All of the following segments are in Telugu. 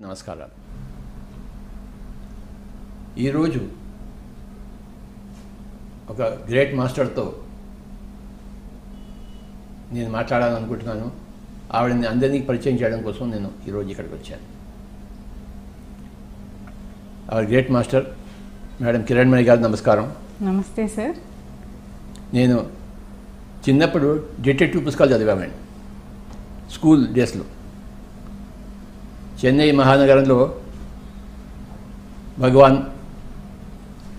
నమస్కారాలు. ఈరోజు ఒక గ్రేట్ మాస్టర్తో నేను మాట్లాడాలనుకుంటున్నాను. ఆవిడని అందరినీ పరిచయం చేయడం కోసం నేను ఈరోజు ఇక్కడికి వచ్చాను. Hour great master madam Kiranmayi గారు, నమస్కారం. నమస్తే సార్. నేను చిన్నప్పుడు డిటెక్టివ్ పుస్తకాలు చదివామండి స్కూల్ డేస్లో. చెన్నై మహానగరంలో భగవాన్,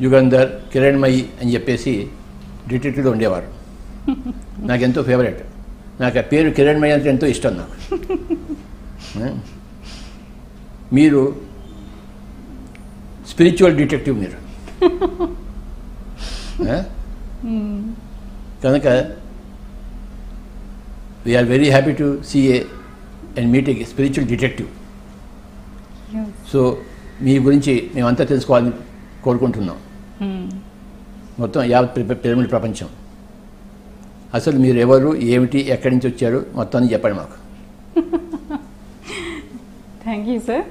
యుగంధర్, కిరణ్మయి అని చెప్పేసి డిటెక్టివ్లో ఉండేవారు. నాకు ఎంతో ఫేవరెట్. నాకు ఆ పేరు కిరణ్మయి అంటే ఎంతో ఇష్టం నాకు. మీరు స్పిరిచువల్ డిటెక్టివ్ మీరు కనుక we are very happy to see a and meet a spiritual detective. So మీ గురించి మేమంతా తెలుసుకోవాలని కోరుకుంటున్నాం. మొత్తం యావత్ పిరమిడ్ ప్రపంచం. అసలు మీరు ఎవరు, ఏమిటి, ఎక్కడి నుంచి వచ్చారు, మొత్తాన్ని చెప్పండి మాకు. Thank you sir.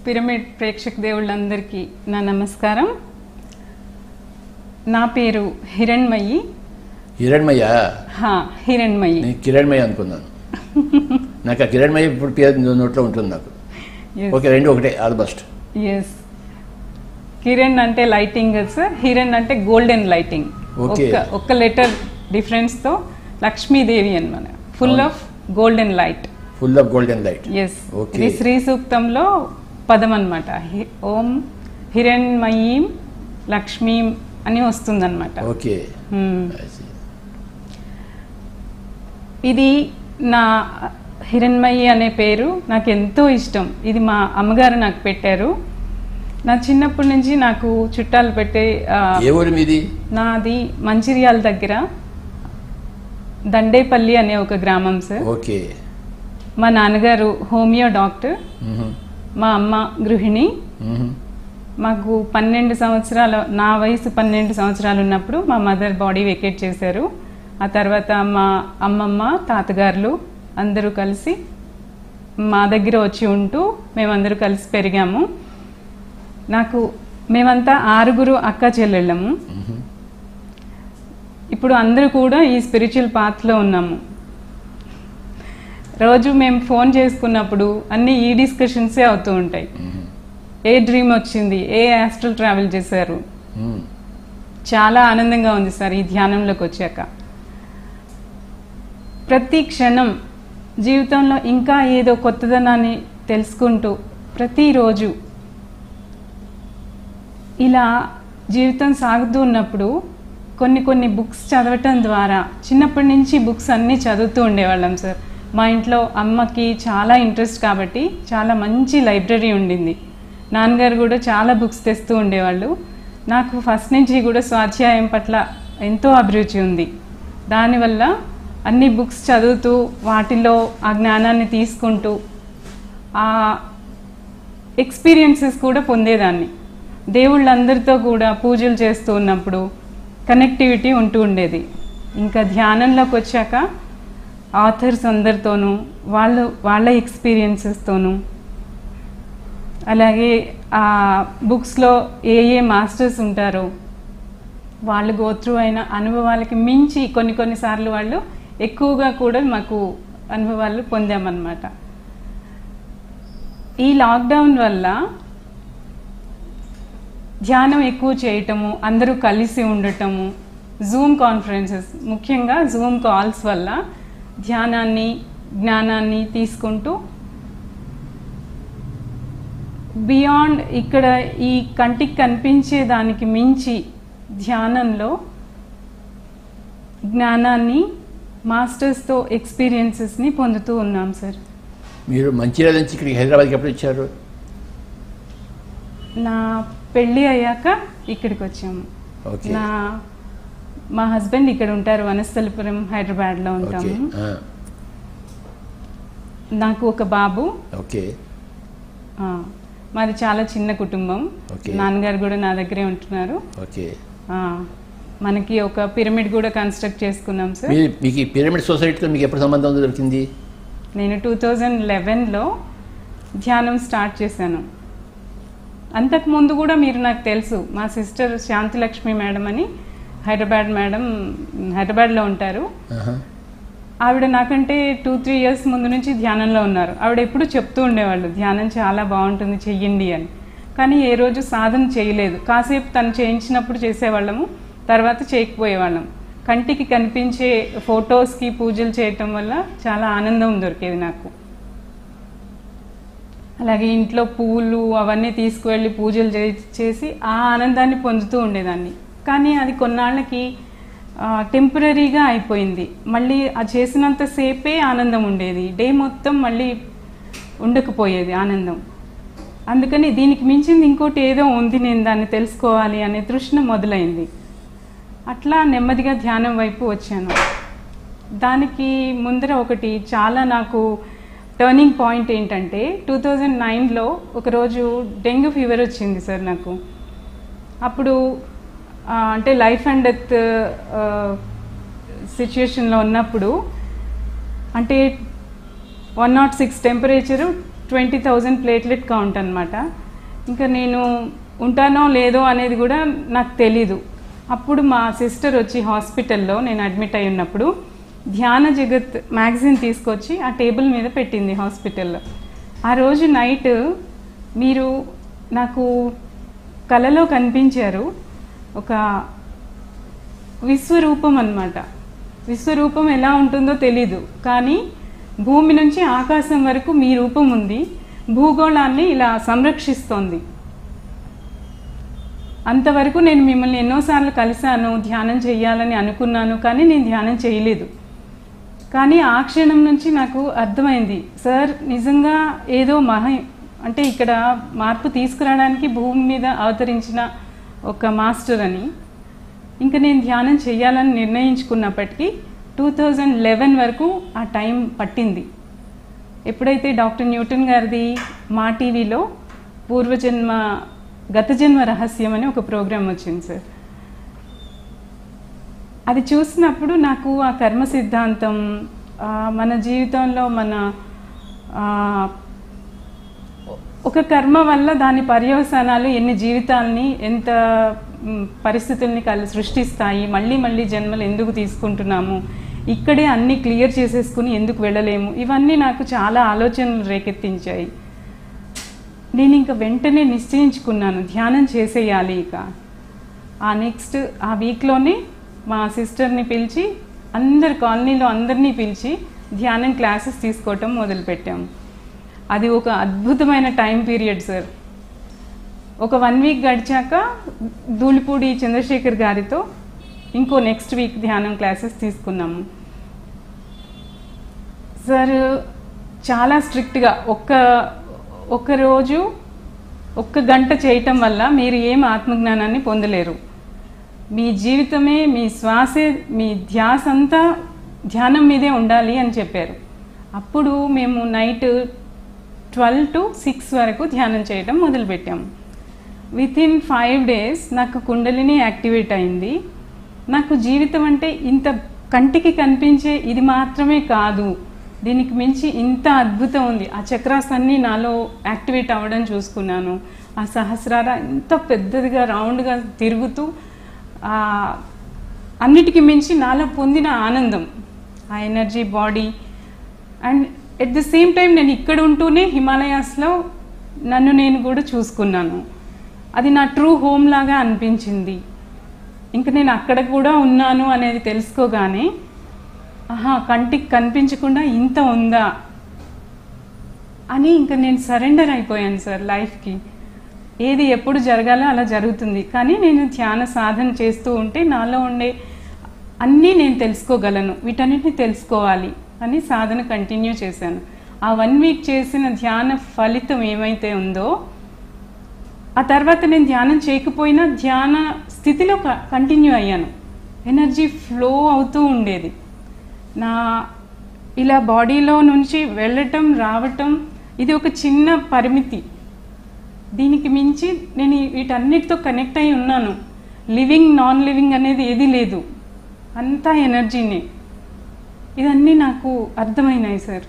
పిరమిడ్ ప్రేక్షక దేవుళ్ళందరికీ నా నమస్కారం. నా పేరు హిరణ్మయి. హిరణ్మయ్యా? హిరణ్మయి. నేను కిరణ్మయ్య అనుకున్నాను. నాకు ఆ కిరణ్మయ్య ఇప్పుడు పేరు నోట్లో ఉంటుంది నాకు. ఓకే, రెండు ఒకటే. All best. ఎస్. కిరణ్ అంటే లైటింగ్ సార్, హిరణ్ అంటే గోల్డెన్ లైటింగ్. ఒక్క లెటర్ డిఫరెన్స్తో లక్ష్మీదేవి అన్నమాట. Full of golden light. Full of golden light. Yes. ఇది శ్రీ సూక్తంలో పదం అన్నమాట. ఓం హిరణ్మయీం లక్ష్మీం అని వస్తుందన్నమాట. ఓకే. ఇది నా హిరణ్మయి అనే పేరు నాకు ఎంతో ఇష్టం. ఇది మా అమ్మగారు నాకు పెట్టారు. నా చిన్నప్పటి నుంచి నాకు చుట్టాలు పెట్టే. ఏ ఊరు మీది? నాది మంచిర్యాల దగ్గర దండేపల్లి అనే ఒక గ్రామం సార్. ఓకే. మా నాన్నగారు హోమియో డాక్టర్, మా అమ్మ గృహిణి. మాకు 12 సంవత్సరాలు, నా వయసు 12 సంవత్సరాలు ఉన్నప్పుడు మా మదర్ బాడీ వెకేట్ చేశారు. ఆ తర్వాత మా అమ్మమ్మ, తాతగారులు అందరూ కలిసి మా దగ్గర వచ్చి ఉంటూ మేమందరూ కలిసి పెరిగాము. మేమంతా 6 అక్క చెల్లెళ్ళము. ఇప్పుడు అందరూ కూడా ఈ స్పిరిచువల్ పాత్లో ఉన్నాము. రోజు మేము ఫోన్ చేసుకున్నప్పుడు అన్ని ఈ డిస్కషన్సే అవుతూ ఉంటాయి. ఏ డ్రీమ్ వచ్చింది, ఏ ఆస్ట్రల్ ట్రావెల్ చేశారు. చాలా ఆనందంగా ఉంది సార్ ఈ ధ్యానంలోకి వచ్చాక. ప్రతి క్షణం జీవితంలో ఇంకా ఏదో కొత్తదనాన్ని తెలుసుకుంటూ ప్రతిరోజు ఇలా జీవితం సాగుతూ ఉన్నప్పుడు కొన్ని బుక్స్ చదవటం ద్వారా, చిన్నప్పటి నుంచి బుక్స్ అన్నీ చదువుతూ ఉండేవాళ్ళం సార్. మా ఇంట్లో అమ్మకి చాలా ఇంట్రెస్ట్ కాబట్టి చాలా మంచి లైబ్రరీ ఉండింది. నాన్నగారు కూడా చాలా బుక్స్ తెస్తూ ఉండేవాళ్ళు. నాకు ఫస్ట్ నుంచి కూడా స్వాధ్యాయం పట్ల ఎంతో అభిరుచి ఉంది. దానివల్ల అన్ని బుక్స్ చదువుతూ వాటిలో ఆ జ్ఞానాన్ని తీసుకుంటూ ఆ ఎక్స్పీరియన్సెస్ కూడా పొందేదాన్ని. దేవుళ్ళందరితో కూడా పూజలు చేస్తూ ఉన్నప్పుడు కనెక్టివిటీ ఉంటూ ఉండేది. ఇంకా ధ్యానంలోకి వచ్చాక ఆథర్స్ అందరితోనూ వాళ్ళ ఎక్స్పీరియన్సెస్తోనూ, అలాగే ఆ బుక్స్లో ఏ మాస్టర్స్ ఉంటారో వాళ్ళు గోత్రు అయిన అనుభవాలకి మించి కొన్నిసార్లు వాళ్ళు ఎక్కువగా కూడా మాకు అనుభవాలు పొందామన్నమాట. ఈ లాక్డౌన్ వల్ల ధ్యానం ఎక్కువ చేయటము, అందరూ కలిసి ఉండటము, జూమ్ కాన్ఫరెన్సెస్, ముఖ్యంగా జూమ్ కాల్స్ వల్ల ధ్యానాన్ని, జ్ఞానాన్ని తీసుకుంటూ బియాండ్ ఇక్కడ ఈ కంటికి కనిపించే దానికి మించి ధ్యానంలో జ్ఞానాన్ని, మాస్టర్స్తో ఎక్స్పీరియన్సెస్ని పొందుతూ ఉన్నాం సార్. మీరు మంచిర్యాల నుంచి ఇక్కడికి హైదరాబాద్కి ఎప్పుడు వచ్చారు? నా పెళ్ళి అయ్యాక ఇక్కడికి వచ్చాము. మా హస్బెండ్ ఇక్కడ ఉంటారు, వనస్థలిపురం, హైదరాబాద్లో ఉంటాము. నాకు ఒక బాబు. మాది చాలా చిన్న కుటుంబం. నాన్నగారు కూడా నా దగ్గరే ఉంటున్నారు. మనకి ఒక పిరమిడ్ కూడా కన్స్ట్రక్ట్ చేసుకున్నాం సార్. మీకు పిరమిడ్ సొసైటీతో మీకు ఎప్పుడు సంబంధం దొరికింది? నేను 2011లో ధ్యానం స్టార్ట్ చేశాను. అంతకుముందు కూడా మీరు నాకు తెలుసు, మా సిస్టర్ శాంతిలక్ష్మి మేడం అని హైదరాబాద్లో ఉంటారు. ఆవిడ నాకంటే 2-3 years ముందు నుంచి ధ్యానంలో ఉన్నారు. ఆవిడ ఎప్పుడు చెప్తూ ఉండేవాళ్ళు ధ్యానం చాలా బాగుంటుంది చెయ్యండి అని. కానీ ఏ రోజు సాధన చేయలేదు. కాసేపు తను చేయించినప్పుడు చేసేవాళ్ళము, తర్వాత చేయకపోయేవాళ్ళం. కంటికి కనిపించే ఫొటోస్కి పూజలు చేయటం వల్ల చాలా ఆనందం దొరికేది నాకు. అలాగే ఇంట్లో పువ్వులు అవన్నీ తీసుకువెళ్ళి పూజలు చేసి ఆ ఆనందాన్ని పొందుతూ ఉండేదాన్ని. కానీ అది కొన్నాళ్ళకి టెంపరీగా అయిపోయింది. మళ్ళీ ఆ చేసినంతసేపే ఆనందం ఉండేది, డే మొత్తం మళ్ళీ ఉండకపోయేది ఆనందం. అందుకని దీనికి మించింది ఇంకోటి ఏదో ఉంది, నేను దాన్ని తెలుసుకోవాలి అనే తృష్ణ మొదలైంది. అట్లా నెమ్మదిగా ధ్యానం వైపు వచ్చాను. దానికి ముందర ఒకటి చాలా నాకు టర్నింగ్ పాయింట్ ఏంటంటే 2009లో ఒకరోజు డెంగ్యూ ఫీవర్ వచ్చింది సార్ నాకు. అప్పుడు అంటే లైఫ్ అండ్ డెత్ సిచ్యుయేషన్లో ఉన్నప్పుడు, అంటే 106 టెంపరేచరు, 20,000 ప్లేట్లెట్ కౌంట్ అనమాట. ఇంకా నేను ఉంటానో లేదో అనేది కూడా నాకు తెలీదు. అప్పుడు మా సిస్టర్ వచ్చి హాస్పిటల్లో నేను అడ్మిట్ అయి ఉన్నప్పుడు ధ్యాన జగత్ మ్యాగజైన్ తీసుకొచ్చి ఆ టేబుల్ మీద పెట్టింది హాస్పిటల్లో. ఆ రోజు నైట్ మీరు నాకు కలలో కనిపించారు, ఒక విశ్వరూపం అన్నమాట. విశ్వరూపం ఎలా ఉంటుందో తెలీదు, కానీ భూమి నుంచి ఆకాశం వరకు మీ రూపం ఉంది, భూగోళాన్ని ఇలా సంరక్షిస్తోంది. అంతవరకు నేను మిమ్మల్ని ఎన్నోసార్లు కలిశాను, ధ్యానం చేయాలని అనుకున్నాను, కానీ నేను ధ్యానం చేయలేదు. కానీ ఆ క్షణం నుంచి నాకు అర్థమైంది, సార్ నిజంగా ఏదో అంటే ఇక్కడ మార్పు తీసుకురావడానికి భూమి మీద అవతరించిన ఒక మాస్టర్ అని. ఇంకా నేను ధ్యానం చేయాలని నిర్ణయించుకున్నప్పటికీ 2011 వరకు ఆ టైం పట్టింది. ఎప్పుడైతే డాక్టర్ న్యూటన్ గారిది మా టీవీలో గత జన్మ రహస్యం అని ఒక ప్రోగ్రాం వచ్చింది సార్. అది చూసినప్పుడు నాకు ఆ కర్మ సిద్ధాంతం, మన జీవితంలో ఒక కర్మ వల్ల దాని పర్యవసానాలు ఎన్ని జీవితాలని, ఎంత పరిస్థితుల్ని సృష్టిస్తాయి, మళ్ళీ మళ్ళీ జన్మలు ఎందుకు తీసుకుంటున్నాము, ఇక్కడే అన్నీ క్లియర్ చేసేసుకుని ఎందుకు వెళ్ళలేము, ఇవన్నీ నాకు చాలా ఆలోచనలు రేకెత్తించాయి. నేను ఇంకా వెంటనే నిశ్చయించుకున్నాను ధ్యానం చేసేయాలి. ఇక ఆ వీక్లోనే మా సిస్టర్ని పిలిచి, కాలనీలో అందరినీ పిలిచి ధ్యానం క్లాసెస్ తీసుకోవటం మొదలుపెట్టాము. అది ఒక అద్భుతమైన టైం పీరియడ్ సార్. ఒక 1 week గడిచాక ధూళిపూడి చంద్రశేఖర్ గారితో ఇంకో నెక్స్ట్ వీక్ ధ్యానం క్లాసెస్ తీసుకున్నాము. సార్ చాలా స్ట్రిక్ట్గా ఒక్క రోజు 1 గంట చేయటం వల్ల మీరు ఏం ఆత్మజ్ఞానాన్ని పొందలేరు. మీ జీవితమే, మీ శ్వాసే, మీ ధ్యాస అంతా ధ్యానం మీదే ఉండాలి అని చెప్పారు. అప్పుడు మేము నైట్ 12 to 6 వరకు ధ్యానం చేయడం మొదలుపెట్టాము. వితిన్ 5 days నాకు కుండలిని యాక్టివేట్ అయింది. నాకు జీవితం అంటే ఇంత కంటికి కనిపించే ఇది మాత్రమే కాదు, దీనికి మించి ఇంత అద్భుతం ఉంది. ఆ చక్రాస్ అన్నీ నాలో యాక్టివేట్ అవ్వడం చూసుకున్నాను. ఆ సహస్రార ఎంత పెద్దదిగా రౌండ్గా తిరుగుతూ అన్నిటికీ మించి నాలో పొందిన ఆనందం, ఆ energy, body. And at the same time నేను ఇక్కడ ఉంటూనే హిమాలయాస్లో నన్ను నేను కూడా చూసుకున్నాను. అది నా ట్రూ హోమ్ లాగా అనిపించింది. ఇంకా నేను అక్కడ కూడా ఉన్నాను అనేది తెలుసుకోగానే, కంటికి కనిపించకుండా ఇంత ఉందా అని ఇంకా నేను సరెండర్ అయిపోయాను సార్ లైఫ్కి. ఏది ఎప్పుడు జరగాలో అలా జరుగుతుంది. కానీ నేను ధ్యాన సాధన చేస్తూ ఉంటే నాలో ఉండే అన్నీ నేను తెలుసుకోగలను, వీటన్నిటిని తెలుసుకోవాలి అని సాధన కంటిన్యూ చేశాను. ఆ 1 week చేసిన ధ్యాన ఫలితం ఏమైతే ఉందో, ఆ తర్వాత నేను ధ్యానం చేయకపోయినా ధ్యాన స్థితిలో కంటిన్యూ అయ్యాను. ఎనర్జీ ఫ్లో అవుతూ ఉండేది. ఇలా బాడీలో నుంచి వెళ్ళటం రావటం ఇది ఒక చిన్న పరిమితి. దీనికి మించి నేను వీటన్నిటితో కనెక్ట్ అయి ఉన్నాను. లివింగ్ నాన్ లివింగ్ అనేది ఏది లేదు, అంతా ఎనర్జీనే. ఇదన్నీ నాకు అర్థమైనాయి సార్.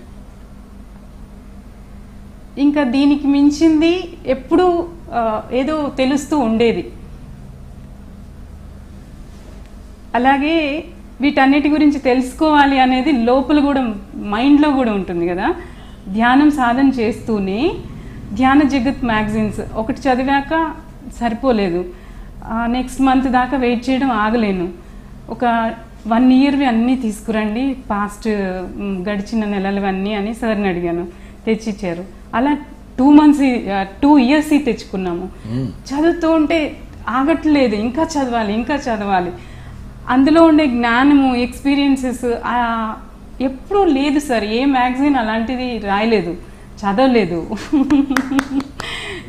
ఇంకా దీనికి మించింది ఎప్పుడు ఏదో తెలుస్తూ ఉండేది. అలాగే వీటన్నిటి గురించి తెలుసుకోవాలి అనేది లోపల కూడా మైండ్లో కూడా ఉంటుంది కదా. ధ్యానం సాధన చేస్తూనే ధ్యాన జగత్ మ్యాగజైన్స్ ఒకటి చదివాక సరిపోలేదు, నెక్స్ట్ మంత్ దాకా వెయిట్ చేయడం ఆగలేను. ఒక 1 ఇయర్వి అన్నీ తీసుకురండి, పాస్ట్ గడిచిన నెలలు అన్నీ అని సార్ని అడిగాను, తెచ్చిచ్చారు. అలా 2 ఇయర్స్ తెచ్చుకున్నాము. చదువుతూ ఉంటే ఆగట్లేదు, ఇంకా చదవాలి ఇంకా చదవాలి. అందులో ఉండే జ్ఞానము, ఎక్స్పీరియన్సెస్ ఎప్పుడూ లేదు సార్. ఏ మ్యాగజైన్ అలాంటిది రాయలేదు, చదవలేదు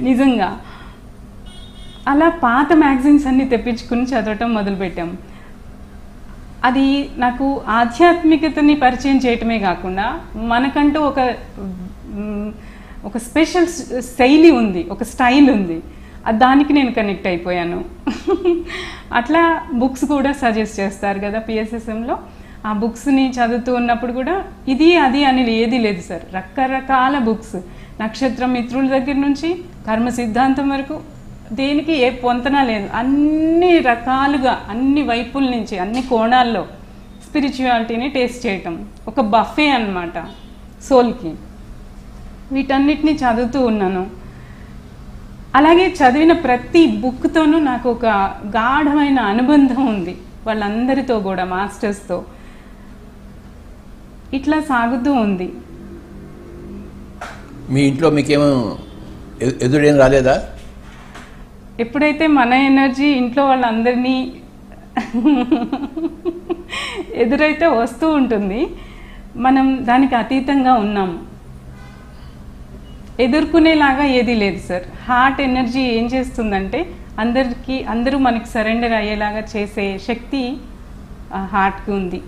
నిజంగా. అలా పాత మ్యాగజైన్స్ అన్నీ తెప్పించుకుని చదవటం మొదలుపెట్టాము. అది నాకు ఆధ్యాత్మికతని పరిచయం చేయటమే కాకుండా మనకంటూ ఒక స్పెషల్ శైలి ఉంది, ఒక స్టైల్ ఉంది. దానికి నేను కనెక్ట్ అయిపోయాను. అట్లా బుక్స్ కూడా సజెస్ట్ చేస్తారు కదా పిఎస్ఎస్ఎంలో. ఆ బుక్స్ని చదువుతూ ఉన్నప్పుడు కూడా ఇది అది అని ఏది లేదు సార్. రకరకాల బుక్స్, నక్షత్ర మిత్రుల దగ్గర నుంచి కర్మ సిద్ధాంతం వరకు దేనికి ఏ పొంతన లేదు. అన్ని రకాలుగా, అన్ని వైపుల నుంచి, అన్ని కోణాల్లో స్పిరిచువాలిటీని టేస్ట్ చేయటం ఒక బఫే అన్నమాట సోల్కి. వీటన్నిటిని చదువుతూ ఉన్నాను. అలాగే చదివిన ప్రతి బుక్తోనూ నాకు ఒక గాఢమైన అనుబంధం ఉంది, వాళ్ళందరితో కూడా, మాస్టర్స్తో. ఇట్లా సాగుతూ ఉంది. మీ ఇంట్లో మీకేమో ఎదురేం రాలేదా? ఎప్పుడైతే మన ఎనర్జీ ఇంట్లో వాళ్ళందరినీ ఎదురైతే వస్తూ ఉంటుంది, మనం దానికి అతీతంగా ఉన్నాము. ఎదుర్కొనేలాగా ఏది లేదు సార్. హార్ట్ ఎనర్జీ ఏం చేస్తుందంటే అందరూ మనకి సరెండర్ అయ్యేలాగా చేసే శక్తి హార్ట్కి ఉంది.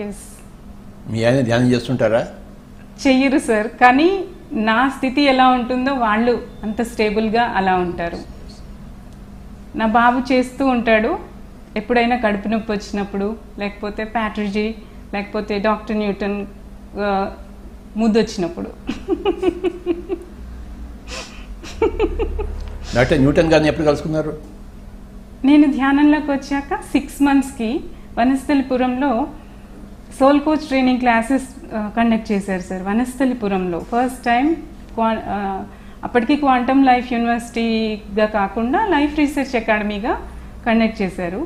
ఎస్. మీ ఆయన ధ్యానం చేస్తుంటారా? చెయ్యరు సార్, కానీ నా స్థితి ఎలా ఉంటుందో వాళ్ళు అంత స్టేబుల్గా అలా ఉంటారు. నా బాబు చేస్తూ ఉంటాడు. ఎప్పుడైనా కడుపు నొప్పి వచ్చినప్పుడు, లేకపోతే ప్యాట్రిజీ, లేకపోతే డాక్టర్ న్యూటన్ ముద్దొచ్చినప్పుడు. డాక్టర్ న్యూటన్ గారిని ఎప్పుడు కలుసుకున్నారు? నేను ధ్యానంలోకి వచ్చాక 6 మంత్స్కి వనస్థలిపురంలో soul coach training classes conduct చేశారు సార్. వనస్థలిపురంలో ఫస్ట్ టైం. అప్పటికి క్వాంటమ్ లైఫ్ యూనివర్సిటీగా కాకుండా లైఫ్ రీసెర్చ్ అకాడమీగా కండక్ట్ చేశారు.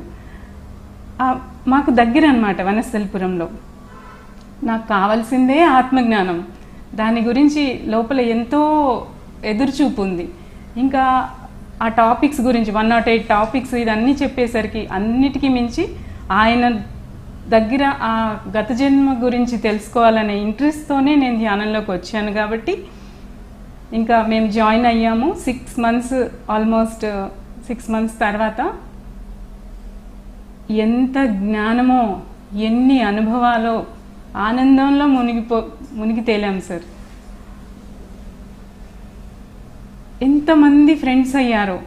మాకు దగ్గర అన్నమాట వనస్థలిపురంలో. నాకు కావాల్సిందే ఆత్మజ్ఞానం. దాని గురించి లోపల ఎంతో ఎదురుచూపు ఉంది. ఇంకా ఆ టాపిక్స్ గురించి 108 టాపిక్స్ ఇదన్నీ చెప్పేసరికి అన్నిటికీ మించి ఆయన దగ్గర ఆ గత జన్మ గురించి తెలుసుకోవాలనే ఇంట్రెస్ట్తోనే నేను ధ్యానంలోకి వచ్చాను. కాబట్టి ఇంకా మేము జాయిన్ అయ్యాము. 6 మంత్స్, ఆల్మోస్ట్ 6 మంత్స్ తర్వాత ఎంత జ్ఞానమో, ఎన్ని అనుభవాలో, ఆనందంలో మునిగి తేలాం సార్. ఎంతమంది ఫ్రెండ్స్ అయ్యారో.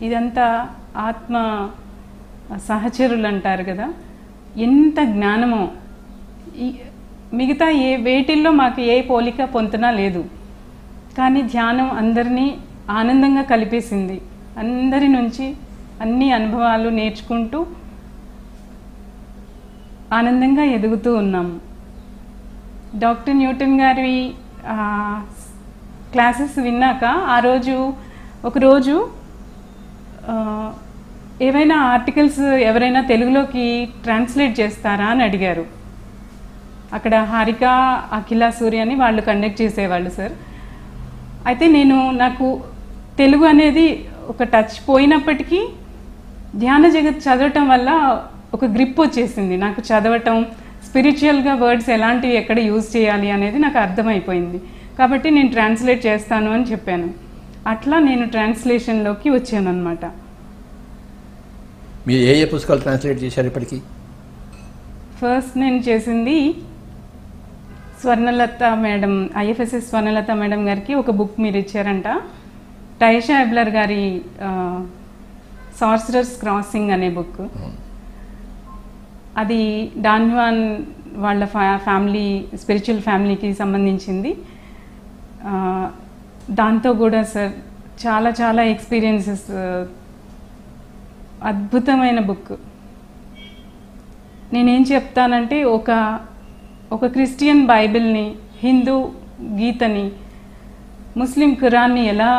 ఇదంతా ఆత్మ సహచరులు అంటారు కదా, ఎంత జ్ఞానమో. మిగతా వేటిల్లో మాకు ఏ పోలిక పొంతన లేదు, కానీ ధ్యానం అందరినీ ఆనందంగా కలిపేసింది. అందరి నుంచి అన్ని అనుభవాలు నేర్చుకుంటూ ఆనందంగా ఎదుగుతూ ఉన్నాము. డాక్టర్ న్యూటన్ గారి క్లాసెస్ విన్నాక ఒకరోజు ఏవైనా ఆర్టికల్స్ ఎవరైనా తెలుగులోకి ట్రాన్స్లేట్ చేస్తారా అని అడిగారు. అక్కడ హారిక, అఖిల సూర్య అని వాళ్ళు కండక్ట్ చేసేవాళ్ళు సార్. అయితే నాకు తెలుగు అనేది ఒక టచ్ పోయినప్పటికీ ధ్యాన జగత్ చదవటం వల్ల ఒక గ్రిప్ వచ్చేసింది. నాకు చదవటం, స్పిరిచువల్గా వర్డ్స్ ఎలాంటివి ఎక్కడ యూజ్ చేయాలి అనేది నాకు అర్థమైపోయింది. కాబట్టి నేను ట్రాన్స్లేట్ చేస్తాను అని చెప్పాను. అట్లా నేను ట్రాన్స్లేషన్లోకి వచ్చాను అన్నమాట. మీరు ఏ పుస్తకాలు ట్రాన్స్లేట్ చేశారు ఇప్పటికీ? ఫస్ట్ నేను చేసింది స్వర్ణలత మేడం, ఐఎఫ్ఎస్ఎస్ స్వర్ణలత మేడం గారికి ఒక బుక్ మీరు ఇచ్చారంట, టైషా ఎబ్లర్ గారి సార్సరర్స్ క్రాసింగ్ అనే బుక్. అది డాన్ జువాన్ వాళ్ళ ఫ్యామిలీ, స్పిరిచువల్ ఫ్యామిలీకి సంబంధించింది. దాంతో కూడా సార్ చాలా చాలా ఎక్స్పీరియన్సెస్, అద్భుతమైన బుక్. నేనేం చెప్తానంటే ఒక క్రిస్టియన్ బైబిల్ని, హిందూ గీతని, ముస్లిం ఖురాన్ని ఎలా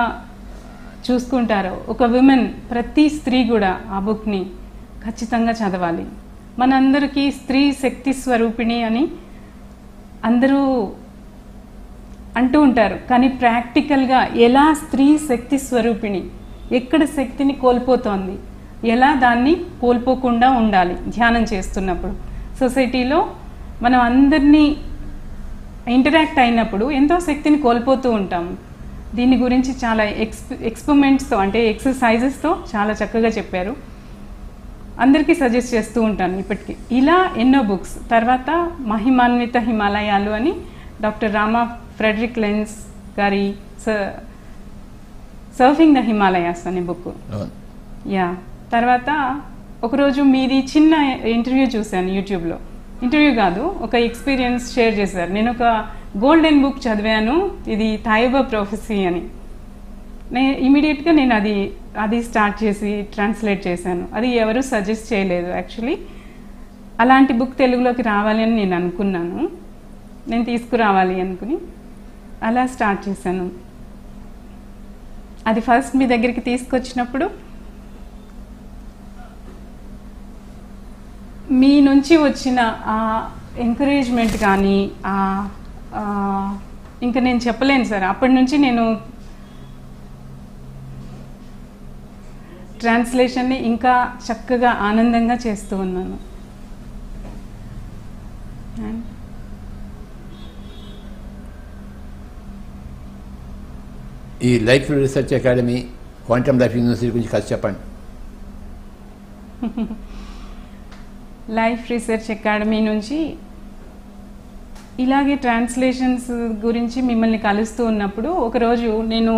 చూసుకుంటారో ఒక విమెన్, ప్రతి స్త్రీ కూడా ఆ బుక్ని ఖచ్చితంగా చదవాలి. మనందరికీ స్త్రీ శక్తి స్వరూపిణి అని అందరూ అంటూ ఉంటారు, కానీ ప్రాక్టికల్గా ఎలా స్త్రీ శక్తి స్వరూపిణి, ఎక్కడ శక్తిని కోల్పోతోంది, ఎలా దాన్ని కోల్పోకుండా ఉండాలి ధ్యానం చేస్తున్నప్పుడు. సొసైటీలో మనం అందరినీ ఇంటరాక్ట్ అయినప్పుడు ఎంతో శక్తిని కోల్పోతూ ఉంటాం. దీని గురించి చాలా ఎక్స్పెరిమెంట్స్తో, అంటే ఎక్సర్సైజెస్తో చాలా చక్కగా చెప్పారు. అందరికీ సజెస్ట్ చేస్తూ ఉంటాను ఇప్పటికీ. ఇలా ఎన్నో బుక్స్. తర్వాత మహిమాన్విత హిమాలయాలు అని డాక్టర్ రామా ఫ్రెడరిక్ లెన్స్ గారి సర్ఫింగ్ ద హిమాలయాస్ అనే బుక్. యా. తర్వాత ఒకరోజు మీది చిన్న ఇంటర్వ్యూ చూశాను యూట్యూబ్లో. ఇంటర్వ్యూ కాదు, ఒక ఎక్స్పీరియన్స్ షేర్ చేశారు. నేను ఒక గోల్డెన్ బుక్ చదివాను, ఇది థాయిబా ప్రొఫెసీ అని. ఇమీడియట్గా నేను అది స్టార్ట్ చేసి ట్రాన్స్లేట్ చేశాను. అది ఎవరు సజెస్ట్ చేయలేదు యాక్చువల్లీ. అలాంటి బుక్ తెలుగులోకి రావాలి అని నేను అనుకున్నాను, నేను తీసుకురావాలి అనుకుని అలా స్టార్ట్ చేశాను. అది ఫస్ట్ మీ దగ్గరికి తీసుకొచ్చినప్పుడు మీ నుంచి వచ్చిన ఆ ఎంకరేజ్మెంట్ కానీ ఇంకా నేను చెప్పలేను సార్. అప్పటి నుంచి నేను ట్రాన్స్లేషన్ని ఇంకా చక్కగా ఆనందంగా చేస్తూ ఉన్నాను. ఈ life research academy, quantum life university గురించి కాస్త చెప్పండి. లైఫ్ రీసెర్చ్ అకాడమీ నుంచి ఇలాగే ట్రాన్స్లేషన్స్ గురించి మిమ్మల్ని కలుస్తూ ఉన్నప్పుడు ఒకరోజు నేను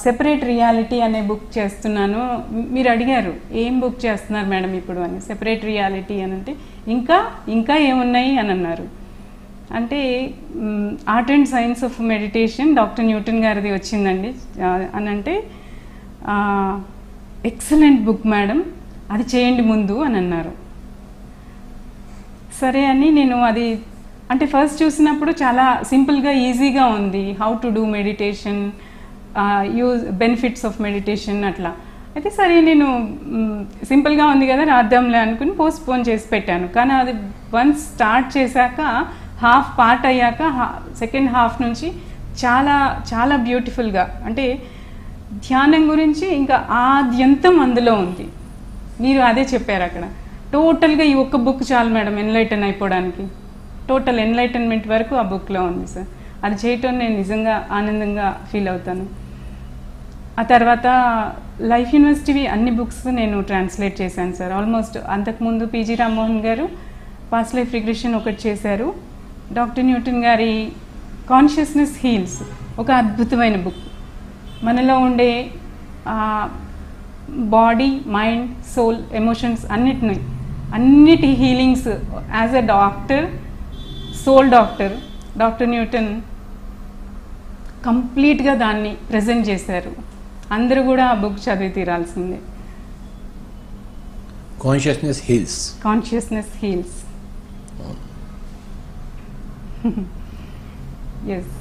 సెపరేట్ రియాలిటీ అనే బుక్ చేస్తున్నాను. మీరు అడిగారు ఏం బుక్ చేస్తున్నారు మేడం ఇప్పుడు అని. సెపరేట్ రియాలిటీ అని అంటే ఇంకా ఏమున్నాయి అని అన్నారు. అంటే art and science of meditation doctor Newton గారిది వచ్చిందండి అని అంటే, ఎక్సలెంట్ బుక్ మేడం, అది చేయండి ముందు అని అన్నారు. సరే అని నేను అది అంటే ఫస్ట్ చూసినప్పుడు చాలా సింపుల్గా ఈజీగా ఉంది, how to do meditation, use benefits of meditation అట్లా. అయితే సరే నేను సింపుల్గా ఉంది కదా రాద్దాంలే అనుకుని పోస్ట్పోన్ చేసి పెట్టాను. కానీ అది వన్స్ స్టార్ట్ చేశాక హాఫ్ పార్ట్ అయ్యాక సెకండ్ హాఫ్ నుంచి చాలా చాలా బ్యూటిఫుల్గా, అంటే ధ్యానం గురించి ఇంకా ఆద్యంతం అందులో ఉంది. మీరు అదే చెప్పారు అక్కడ. టోటల్గా ఈ ఒక్క బుక్ చాలు మేడం ఎన్లైటన్ అయిపోవడానికి. టోటల్ ఎన్లైటన్మెంట్ వరకు ఆ బుక్లో ఉంది సార్. అది చేయటం నేను నిజంగా ఆనందంగా ఫీల్ అవుతాను. ఆ తర్వాత లైఫ్ యూనివర్సిటీ అన్ని బుక్స్ నేను ట్రాన్స్లేట్ చేశాను సార్. ఆల్మోస్ట్ అంతకుముందు PG Rammohan garu past life regression ఒకటి చేశారు. డాక్టర్ న్యూటన్ గారి కాన్షియస్నెస్ హీల్స్ ఒక అద్భుతమైన బుక్. మనలో ఉండే బాడీ, మైండ్, సోల్, ఎమోషన్స్ అన్నిటి healings as a doctor, soul doctor Newton కంప్లీట్గా దాన్ని ప్రజెంట్ చేశారు. అందరూ కూడా ఆ బుక్ చదివి తీరాల్సిందే. Consciousness heals. Yes.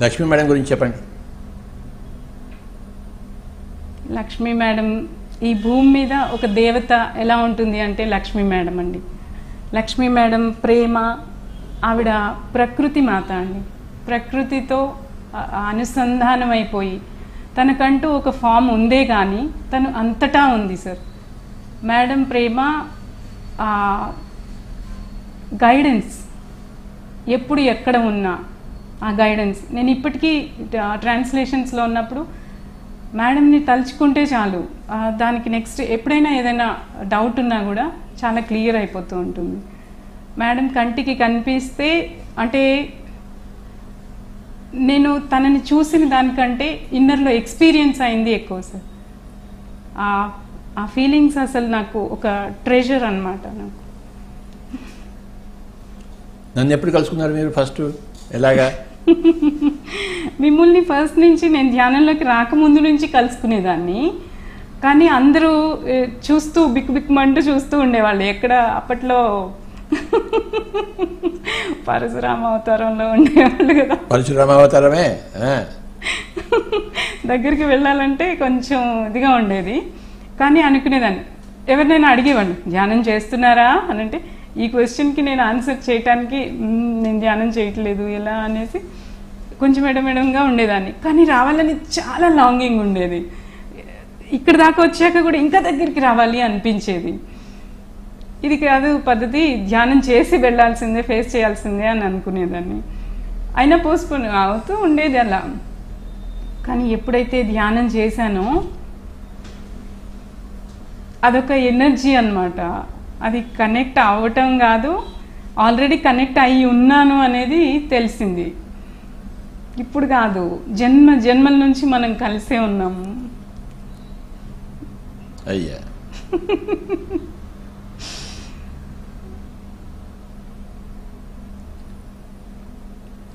Lakshmi madam గురించి చెప్పండి. లక్ష్మీ మేడం ఈ భూమి మీద ఒక దేవత ఎలా ఉంటుంది అంటే లక్ష్మీ మేడం అండి. లక్ష్మీ మేడం ప్రేమ, ఆవిడ ప్రకృతి మాత అండి. ప్రకృతితో అనుసంధానం అయిపోయి తనకంటూ ఒక ఫామ్ ఉందే కానీ తను అంతటా ఉంది సార్. మేడం ప్రేమ, గైడెన్స్, ఎప్పుడు ఎక్కడ ఉన్నా ఆ గైడెన్స్. నేను ఇప్పటికీ ట్రాన్స్లేషన్స్లో ఉన్నప్పుడు మేడంని తలుచుకుంటే చాలు, దానికి నెక్స్ట్ ఎప్పుడైనా ఏదైనా డౌట్ ఉన్నా కూడా చాలా క్లియర్ అయిపోతూ ఉంటుంది. మేడం కంటికి కనిపిస్తే అంటే నేను తనని చూసిన దానికంటే ఇన్నర్లో ఎక్స్పీరియన్స్ అయింది ఎక్కువ సార్. ఆ ఫీలింగ్స్ అసలు నాకు ఒక ట్రెజర్ అన్నమాట. నాకు నన్ను ఎప్పుడు కలుసుకున్నారు మీరు ఫస్ట్? ఎలాగా? మిమ్మల్ని ఫస్ట్ నుంచి నేను ధ్యానంలోకి రాకముందు నుంచి కలుసుకునేదాన్ని. కానీ అందరూ చూస్తూ బిక్కుమంటూ చూస్తూ ఉండేవాళ్ళు. ఎక్కడ అప్పట్లో పరశురామ అవతారంలో ఉండేవాళ్ళు కదా. పరశురామ అవతారమే. దగ్గరికి వెళ్ళాలంటే కొంచెం ఇదిగా ఉండేది. కానీ అనుకునేదాన్ని, ఎవరినైనా అడిగేవాడిని ధ్యానం చేస్తున్నారా అని అంటే, ఈ క్వశ్చన్కి నేను ఆన్సర్ చేయటానికి నేను ధ్యానం చేయట్లేదు ఎలా అనేసి కొంచెం ఎడమెడంగా ఉండేదాన్ని. కానీ రావాలని చాలా లాంగింగ్ ఉండేది. ఇక్కడ దాకా వచ్చాక కూడా ఇంకా దగ్గరికి రావాలి అనిపించేది. ఇది కాదు పద్ధతి, ధ్యానం చేసి వెళ్ళాల్సిందే, ఫేస్ చేయాల్సిందే అని అనుకునేదాన్ని. అయినా పోస్ట్పోన్ అవుతూ ఉండేది అలా. కానీ ఎప్పుడైతే ధ్యానం చేశానో అదొక ఎనర్జీ అన్నమాట. అది కనెక్ట్ అవ్వటం కాదు, ఆల్రెడీ కనెక్ట్ అయ్యి ఉన్నాను అనేది తెలిసింది. ఇప్పుడు కాదు, జన్మల నుంచి మనం కలిసే ఉన్నాము. అయ్యా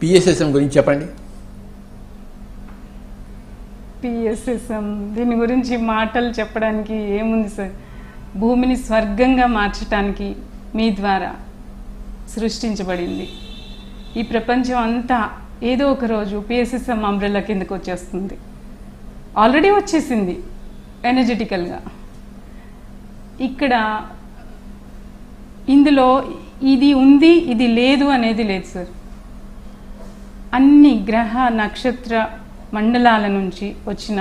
పిఎస్ఎస్ఎం గురించి చెప్పండి. పిఎస్ఎస్ఎం దీని గురించి మాటలు చెప్పడానికి ఏముంది సార్. భూమిని స్వర్గంగా మార్చడానికి మీ ద్వారా సృష్టించబడింది. ఈ ప్రపంచం అంతా ఏదో ఒక రోజు పిఎస్ఎస్ఎం అంబ్రెల్లా కిందకు వచ్చేస్తుంది. ఆల్రెడీ వచ్చేసింది ఎనర్జెటికల్గా. ఇక్కడ ఇందులో ఇది ఉంది ఇది లేదు అనేది లేదు సార్. అన్ని గ్రహ నక్షత్ర మండలాల నుంచి వచ్చిన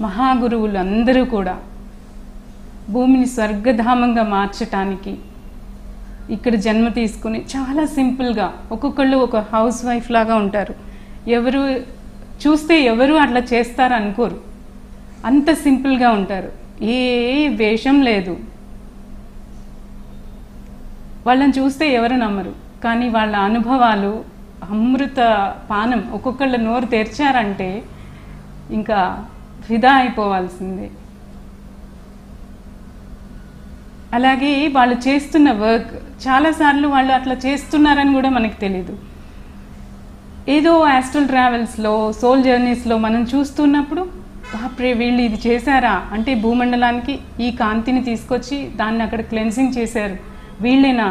మహాగురువులు అందరూ కూడా భూమిని స్వర్గధామంగా మార్చటానికి ఇక్కడ జన్మ తీసుకుని చాలా సింపుల్గా, ఒక్కొక్కళ్ళు ఒక హౌస్ వైఫ్ లాగా ఉంటారు. ఎవరు చూస్తే ఎవరు అట్లా చేస్తారు అనుకోరు, అంత సింపుల్గా ఉంటారు. ఏ వేషం లేదు. వాళ్ళని చూస్తే ఎవరు నమ్మరు, కానీ వాళ్ళ అనుభవాలు అమృత పానం. ఒక్కొక్కళ్ళ నోరు తెరిచారంటే ఇంకా ఫిదా అయిపోవాల్సిందే. అలాగే వాళ్ళు చేస్తున్న వర్క్ చాలాసార్లు వాళ్ళు అట్లా చేస్తున్నారని కూడా మనకు తెలీదు. ఏదో ఆస్ట్రల్ ట్రావెల్స్లో, సోల్ జర్నీస్లో మనం చూస్తున్నప్పుడు బాప్రే వీళ్ళు ఇది చేశారా అంటే, భూమండలానికి ఈ కాంతిని తీసుకొచ్చి దాన్ని అక్కడ క్లెన్సింగ్ చేశారు వీళ్ళేనా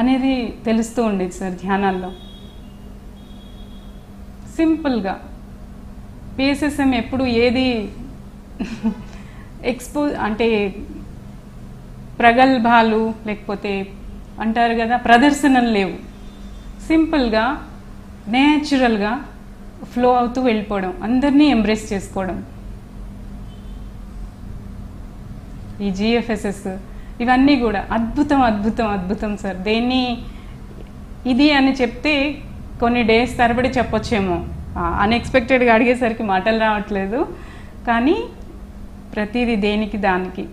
అనేది తెలుస్తూ ఉండేది సార్ ధ్యానాల్లో. సింపుల్గా పిఎస్ఎస్ఎం ఎప్పుడు ఏది అంటే ప్రగల్భాలు లేకపోతే అంటారు కదా ప్రదర్శనలు లేవు. సింపుల్గా నేచురల్గా ఫ్లో అవుతూ వెళ్ళిపోవడం, అందరినీ ఎంబ్రేస్ చేసుకోవడం. ఈ జిఎఫ్ఎస్ఎస్ ఇవన్నీ కూడా అద్భుతం అద్భుతం అద్భుతం సార్. దేన్ని ఇది అని చెప్తే కొన్ని డేస్ తరబడి చెప్పొచ్చేమో, అన్ఎక్స్పెక్టెడ్గా అడిగేసరికి మాటలు రావట్లేదు. కానీ ప్రతిదీ దేనికి దానికి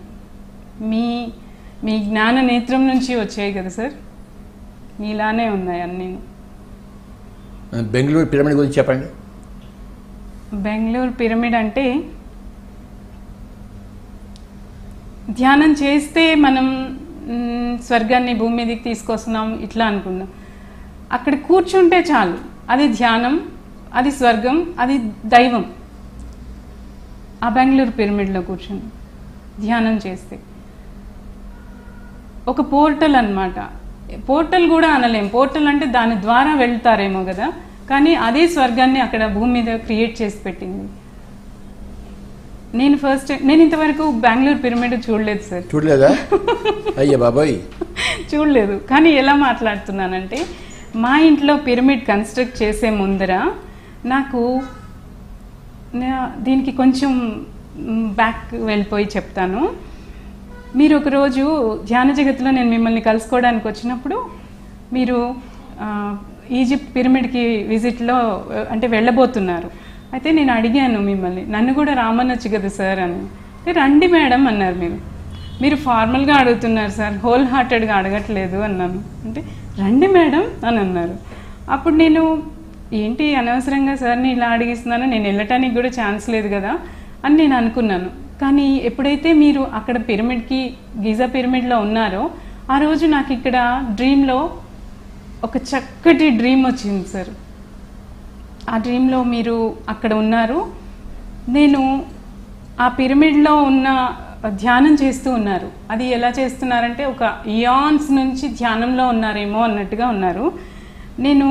మీ జ్ఞాన నేత్రం నుంచి వచ్చాయి కదా సార్, మీలానే ఉన్నాయి అన్నీ. బెంగళూరు పిరమిడ్ గురించి చెప్పండి. బెంగళూరు పిరమిడ్ అంటే ధ్యానం చేస్తే మనం స్వర్గాన్ని భూమి మీదకి తీసుకొస్తున్నాం ఇట్లా అనుకున్నాం. అక్కడ కూర్చుంటే చాలు, అది ధ్యానం, అది స్వర్గం, అది దైవం. ఆ బెంగళూరు పిరమిడ్లో కూర్చుని ధ్యానం చేస్తే ఒక పోర్టల్ అన్నమాట. పోర్టల్ కూడా అనలేం, పోర్టల్ అంటే దాని ద్వారా వెళ్తారేమో కదా, కానీ అదే స్వర్గాన్ని అక్కడ భూమి మీద క్రియేట్ చేసి పెట్టింది. నేను ఇంతవరకు బెంగళూరు పిరమిడ్ చూడలేదు సార్. చూడలేదా? అయ్యా బాబాయ్ చూడలేదు. కానీ ఎలా మాట్లాడుతున్నానంటే, మా ఇంట్లో పిరమిడ్ కన్స్ట్రక్ట్ చేసే ముందర నాకు దీనికి కొంచెం బ్యాక్ వెళ్ళిపోయి చెప్తాను. మీరు ఒకరోజు ధ్యాన జగత్తులో నేను మిమ్మల్ని కలుసుకోవడానికి వచ్చినప్పుడు మీరు ఈజిప్ట్ పిరమిడ్కి విజిట్లో అంటే వెళ్ళబోతున్నారు. అయితే నేను అడిగాను మిమ్మల్ని, నన్ను కూడా రామనొచ్చు కదా సార్ అని. రండి మేడం అన్నారు. మీరు ఫార్మల్గా అడుగుతున్నారు సార్, హోల్ హార్టెడ్గా అడగట్లేదు అన్నాను. అంటే రండి మేడం అని అన్నారు. అప్పుడు నేను ఏంటి అనవసరంగా సార్ని ఇలా అడిగిస్తున్నాను, నేను వెళ్ళటానికి కూడా ఛాన్స్ లేదు కదా అని నేను అనుకున్నాను. కానీ ఎప్పుడైతే మీరు అక్కడ పిరమిడ్కి గిజా పిరమిడ్లో ఉన్నారో ఆ రోజు నాకు ఇక్కడ డ్రీమ్లో ఒక చక్కటి డ్రీమ్ వచ్చింది సార్. ఆ డ్రీమ్లో మీరు అక్కడ ఉన్నారు, నేను ఆ పిరమిడ్లో ఉన్న ధ్యానం చేస్తూ ఉన్నారు. అది ఎలా చేస్తున్నారంటే ఒక ఇయాన్స్ నుంచి ధ్యానంలో ఉన్నారేమో అన్నట్టుగా ఉన్నారు. నేను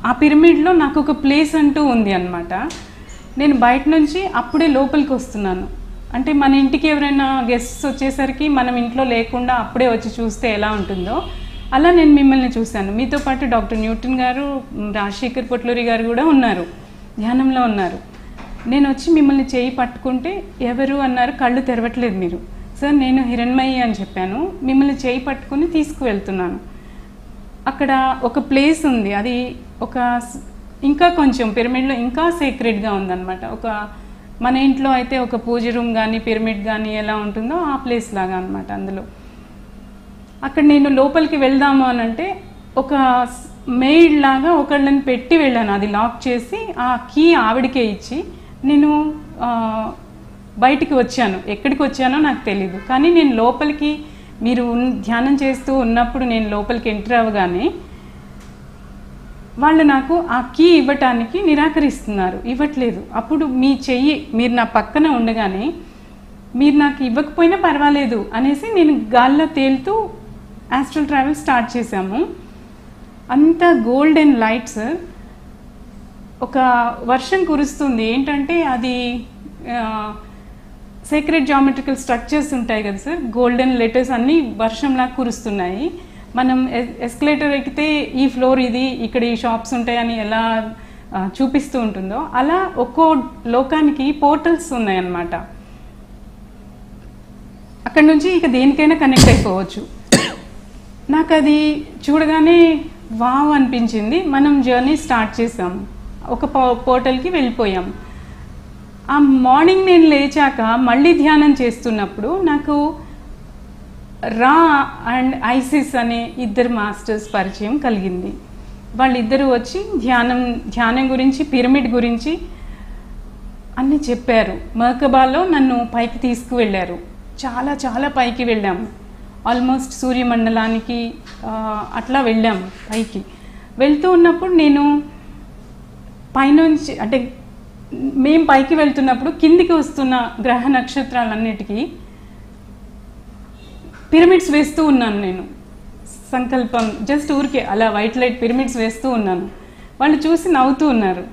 ఆ పిరమిడ్లో నాకు ఒక ప్లేస్ అంటూ ఉంది అన్నమాట. నేను బయట నుంచి అప్పుడే లోపలికి వస్తున్నాను. అంటే మన ఇంటికి ఎవరైనా గెస్ట్స్ వచ్చేసరికి మనం ఇంట్లో లేకుండా అప్పుడే వచ్చి చూస్తే ఎలా ఉంటుందో అలా నేను మిమ్మల్ని చూశాను. మీతో పాటు డాక్టర్ న్యూటన్ గారు, రాజశేఖర్ పొట్లూరి గారు కూడా ఉన్నారు, ధ్యానంలో ఉన్నారు. నేను వచ్చి మిమ్మల్ని చేయి పట్టుకుంటే ఎవరు అన్నారు, కళ్ళు తెరవట్లేదు మీరు. సార్ నేను హిరణ్మయి అని చెప్పాను. మిమ్మల్ని చేయి పట్టుకుని తీసుకువెళ్తున్నాను. అక్కడ ఒక ప్లేస్ ఉంది, అది ఒక ఇంకా కొంచెం పిరమిడ్లో ఇంకా సీక్రెట్గా ఉందన్నమాట. ఒక మన ఇంట్లో అయితే ఒక పూజ రూమ్ కానీ పిరమిడ్ కానీ ఎలా ఉంటుందో ఆ ప్లేస్ లాగా అనమాట. అందులో అక్కడ నేను లోపలికి వెళ్దాము అని అంటే ఒక మెయిడ్ లాగా ఒకళ్ళని పెట్టి వెళ్ళాను. అది లాక్ చేసి ఆ కీ ఆవిడకే ఇచ్చి నేను బయటికి వచ్చాను. ఎక్కడికి వచ్చానో నాకు తెలీదు, కానీ నేను లోపలికి మీరు ధ్యానం చేస్తూ ఉన్నప్పుడు నేను లోపలికి ఎంటర్ అవ్వగానే వాళ్ళు నాకు ఆ కీ ఇవ్వటానికి నిరాకరిస్తున్నారు, ఇవ్వట్లేదు. అప్పుడు మీ చెయ్యి మీరు నా పక్కన ఉండగానే మీరు నాకు ఇవ్వకపోయినా పర్వాలేదు అనేసి నేను గాల్లో తేలుతూ ఆస్ట్రల్ ట్రావెల్ స్టార్ట్ చేశాము. అంత గోల్డెన్ లైట్స్, ఒక వర్షం కురుస్తుంది. ఏంటంటే అది సీక్రెట్ జామెట్రికల్ స్ట్రక్చర్స్ ఉంటాయి కదా సార్, గోల్డెన్ లెటర్స్ అన్నీ వర్షంలా కురుస్తున్నాయి. మనం ఎస్కలేటర్ ఎక్కితే ఈ ఫ్లోర్ ఇది, ఇక్కడ ఈ షాప్స్ ఉంటాయని ఎలా చూపిస్తూ ఉంటుందో అలా ఒక్కో లోకానికి పోర్టల్స్ ఉన్నాయన్నమాట. అక్కడ నుంచి ఇక దేనికైనా కనెక్ట్ అయిపోవచ్చు. నాకు అది చూడగానే వావ్ అనిపించింది. మనం జర్నీ స్టార్ట్ చేసాం, ఒక పోర్టల్కి వెళ్ళిపోయాం. ఆ మార్నింగ్ నేను లేచాక మళ్ళీ ధ్యానం చేస్తున్నప్పుడు నాకు రా అండ్ ఐసిస్ అనే ఇద్దరు మాస్టర్స్ పరిచయం కలిగింది. వాళ్ళిద్దరూ వచ్చి ధ్యానం గురించి పిరమిడ్ గురించి అన్నీ చెప్పారు. మర్కబాలో నన్ను పైకి తీసుకువెళ్ళారు. చాలా చాలా పైకి వెళ్ళాము, ఆల్మోస్ట్ సూర్యమండలానికి అట్లా వెళ్ళాము పైకి. వెళ్తూ ఉన్నప్పుడు నేను పైనుంచి అంటే మేము పైకి వెళ్తున్నప్పుడు కిందికి వస్తున్న గ్రహ నక్షత్రాలన్నిటికీ పిరమిడ్స్ వేస్తూ ఉన్నాను. నేను సంకల్పం జస్ట్ ఊరికే అలా వైట్ లైట్ పిరమిడ్స్ వేస్తూ ఉన్నాను. వాళ్ళు చూసి నవ్వుతూ ఉన్నారు.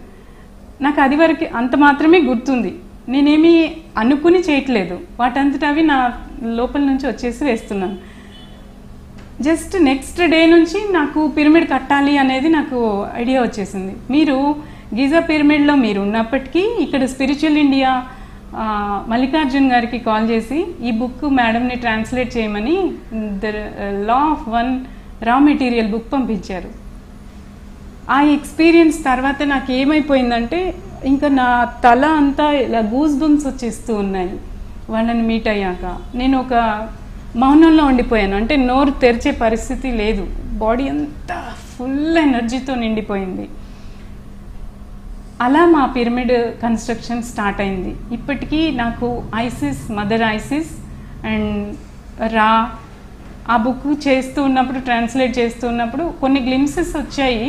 నాకు అది వరకు అంత మాత్రమే గుర్తుంది, నేనేమీ అనుకుని చేయట్లేదు. వాటంతట అవి నా లోపల నుంచి వచ్చేసి వేస్తున్నాను. జస్ట్ నెక్స్ట్ డే నుంచి నాకు పిరమిడ్ కట్టాలి అనేది నాకు ఐడియా వచ్చేసింది. మీరు గిజా పిరమిడ్లో మీరు ఉన్నప్పటికీ ఇక్కడ స్పిరిచువల్ ఇండియా మల్లికార్జున్ గారికి కాల్ చేసి ఈ బుక్ మేడంని ట్రాన్స్లేట్ చేయమని the law of one raw material book పంపించారు. ఆ ఎక్స్పీరియన్స్ తర్వాత నాకు ఏమైపోయిందంటే ఇంకా నా తల అంతా ఇలా గూస్ బంప్స్ వచ్చేస్తూ ఉన్నాయి. వాళ్ళని మీట్ అయ్యాక నేను ఒక మౌనంలో ఉండిపోయాను. అంటే నోరు తెరిచే పరిస్థితి లేదు, బాడీ అంతా ఫుల్ ఎనర్జీతో నిండిపోయింది. అలా మా పిరమిడ్ కన్స్ట్రక్షన్ స్టార్ట్ అయింది. ఇప్పటికీ నాకు ఐసిస్, మదర్ ఐసిస్ అండ్ రా ఆ బుక్ చేస్తూ ఉన్నప్పుడు, ట్రాన్స్లేట్ చేస్తూ ఉన్నప్పుడు కొన్ని గ్లిమ్సెస్ వచ్చాయి,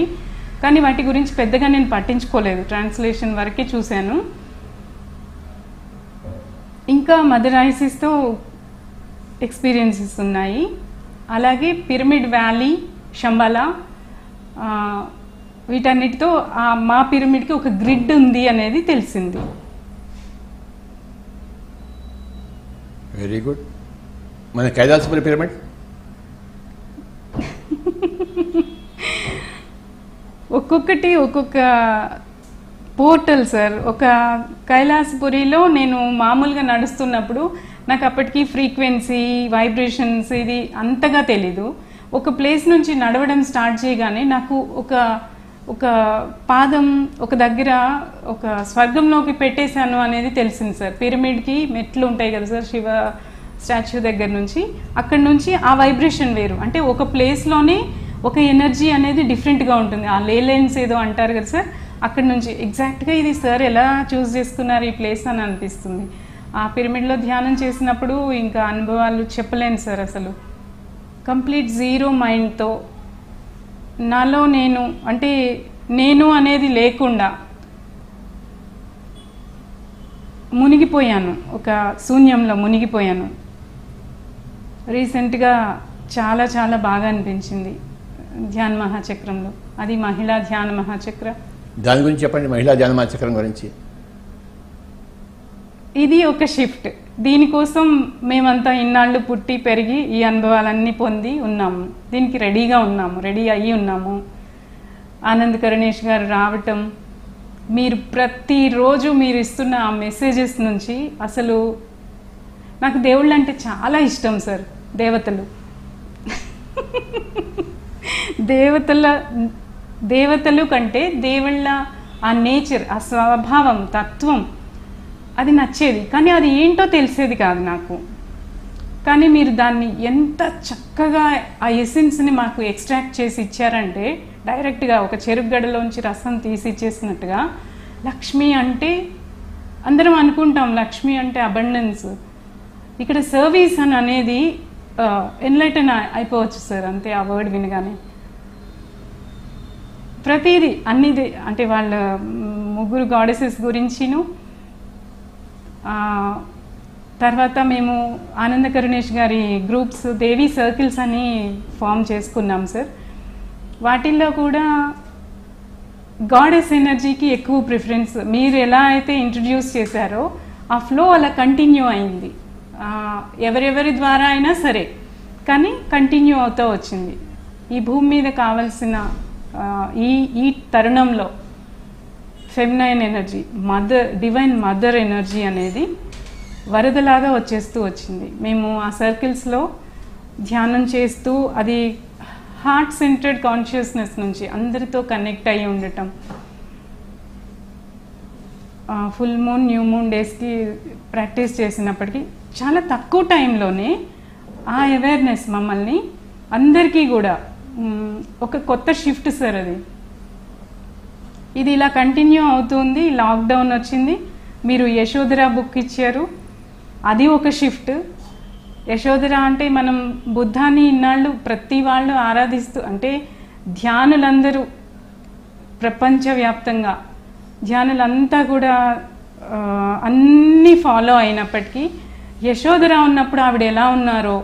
కానీ వాటి గురించి పెద్దగా నేను పట్టించుకోలేదు, ట్రాన్స్లేషన్ వరకే చూశాను. ఇంకా మదర్ ఐసిస్తో ఎక్స్పీరియన్సెస్ ఉన్నాయి. అలాగే పిరమిడ్ వ్యాలీ, శంబాలా, వీటన్నిటితో మా పిరమిడ్కి ఒక గ్రిడ్ ఉంది అనేది తెలిసింది. Very good. మన కైలాసపురి పిరమిడ్ ఒక్కొక్కటి ఒక్కొక్క పోర్టల్ సార్. ఒక కైలాసపురిలో నేను మామూలుగా నడుస్తున్నప్పుడు నాకు అప్పటికి ఫ్రీక్వెన్సీ, వైబ్రేషన్స్ ఇది అంతగా తెలీదు. ఒక ప్లేస్ నుంచి నడవడం స్టార్ట్ చేయగానే నాకు ఒక పాదం ఒక దగ్గర ఒక స్వర్గంలోకి పెట్టేశాను అనేది తెలిసింది సార్. పిరమిడ్కి మెట్లు ఉంటాయి కదా సార్, శివ స్టాచ్యూ దగ్గర నుంచి, అక్కడి నుంచి ఆ వైబ్రేషన్ వేరు. అంటే ఒక ప్లేస్లోనే ఒక ఎనర్జీ అనేది డిఫరెంట్గా ఉంటుంది. ఆ లేలెన్స్ ఏదో అంటారు కదా సార్, అక్కడి నుంచి ఎగ్జాక్ట్గా ఇది సార్ ఎలా చూస్ చేసుకున్నారు ఈ ప్లేస్ అని అనిపిస్తుంది. ఆ పిరమిడ్లో ధ్యానం చేసినప్పుడు ఇంకా అనుభవాలు చెప్పలేను సార్. అసలు కంప్లీట్ జీరో మైండ్తో నాలో నేను అనేది లేకుండా మునిగిపోయాను, ఒక శూన్యంలో మునిగిపోయాను. రీసెంట్గా చాలా చాలా బాగా అనిపించింది ధ్యాన మహాచక్రంలో. అది మహిళా ధ్యాన మహాచక్ర. దాని గురించి చెప్పండి, మహిళా ధ్యాన మహాచక్రం గురించి. ఇది ఒక షిఫ్ట్. దీనికోసం మేమంతా ఇన్నాళ్ళు పుట్టి పెరిగి ఈ అనుభవాలన్నీ పొంది ఉన్నాము. దీనికి రెడీ అయ్యి ఉన్నాము. ఆనంద్ కరుణేష్ గారు రావటం, మీరు ప్రతిరోజు మీరు ఇస్తున్న ఆ మెసేజెస్ నుంచి అసలు నాకు దేవుళ్ళు అంటే చాలా ఇష్టం సార్. దేవతలు కంటే దేవుళ్ళ ఆ నేచర్, ఆ స్వభావం, తత్వం అది నచ్చేది. కానీ అది ఏంటో తెలిసేది కాదు నాకు. కానీ మీరు దాన్ని ఎంత చక్కగా ఆ ఎసెన్స్ని మాకు ఎక్స్ట్రాక్ట్ చేసి ఇచ్చారంటే, డైరెక్ట్గా ఒక చెరుగడ్డలోంచి రసం తీసి ఇచ్చేసినట్టుగా. లక్ష్మి అంటే అందరం అనుకుంటాం, లక్ష్మి అంటే అబండెన్స్. ఇక్కడ సర్వీస్ అని అనేది ఎన్లైటన్ అయిపోవచ్చు సార్, అంతే. ఆ వర్డ్ వినగానే ప్రతిదీ అన్నిది అంటే వాళ్ళ ముగ్గురు గాడెసెస్ గురించిను. తర్వాత మేము ఆనంద కరుణేష్ గారి గ్రూప్స్, దేవి సర్కిల్స్ అని ఫామ్ చేసుకున్నాం సార్. వాటిల్లో కూడా గాడెస్ ఎనర్జీకి ఎక్కువ ప్రిఫరెన్స్. మీరు ఎలా అయితే ఇంట్రడ్యూస్ చేశారో ఆ ఫ్లో అలా కంటిన్యూ అయింది. ఎవరెవరి ద్వారా అయినా సరే, కానీ కంటిన్యూ అవుతూ వచ్చింది. ఈ భూమి మీద కావలసిన ఈ తరుణంలో feminine energy, divine mother energy అనేది వరదలాగా వచ్చేస్తూ వచ్చింది. మేము ఆ సర్కిల్స్లో ధ్యానం చేస్తూ, అది హార్ట్ సెంటర్డ్ కాన్షియస్నెస్ నుంచి అందరితో కనెక్ట్ అయ్యి ఉండటం. ఫుల్ మూన్, న్యూ మూన్ డేస్కి ప్రాక్టీస్ చేసినప్పటికీ చాలా తక్కువ టైంలోనే ఆ అవేర్నెస్ మమ్మల్ని అందరికీ కూడా ఒక కొత్త షిఫ్ట్ సార్ అది. ఇది ఇలా కంటిన్యూ అవుతుంది. లాక్డౌన్ వచ్చింది, మీరు యశోధర బుక్ ఇచ్చారు, అది ఒక షిఫ్ట్. యశోధర అంటే మనం బుద్ధాన్ని ఇన్నాళ్ళు ప్రతి వాళ్ళు ఆరాధిస్తూ, అంటే ధ్యానులందరూ ప్రపంచవ్యాప్తంగా ధ్యానులంతా కూడా అన్నీ ఫాలో అయినప్పటికీ యశోధర ఉన్నప్పుడు ఆవిడ ఎలా ఉన్నారో,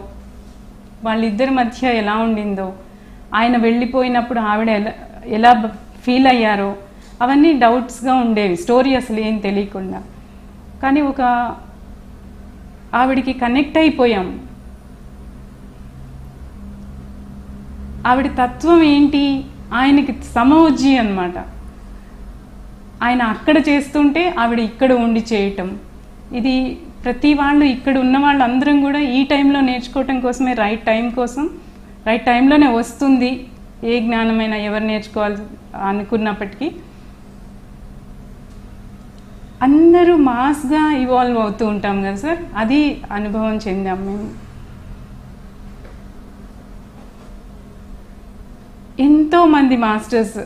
వాళ్ళిద్దరి మధ్య ఎలా ఉండిందో, ఆయన వెళ్ళిపోయినప్పుడు ఆవిడ ఎలా ఫీల్ అయ్యారో, అవన్నీ డౌట్స్గా ఉండేవి. స్టోరీ అసలు ఏం తెలియకుండా. కానీ ఒక ఆవిడికి కనెక్ట్ అయిపోయాం. ఆవిడ తత్వం ఏంటి, ఆయనకి సమవుజ్జి అన్నమాట. ఆయన అక్కడ చేస్తుంటే ఆవిడ ఇక్కడ ఉండి చేయటం. ఇది ప్రతి వాళ్ళు, ఇక్కడ ఉన్న వాళ్ళు అందరం కూడా ఈ టైంలో నేర్చుకోవటం కోసమే, రైట్ టైంలోనే వస్తుంది. ఏ జ్ఞానమైనా ఎవరు నేర్చుకోవాలి అనుకున్నప్పటికీ అందరూ మాస్గా ఇవాల్వ్ అవుతూ ఉంటాం కదా సార్, అది అనుభవం చెందాం మేము. ఎంతోమంది మాస్టర్స్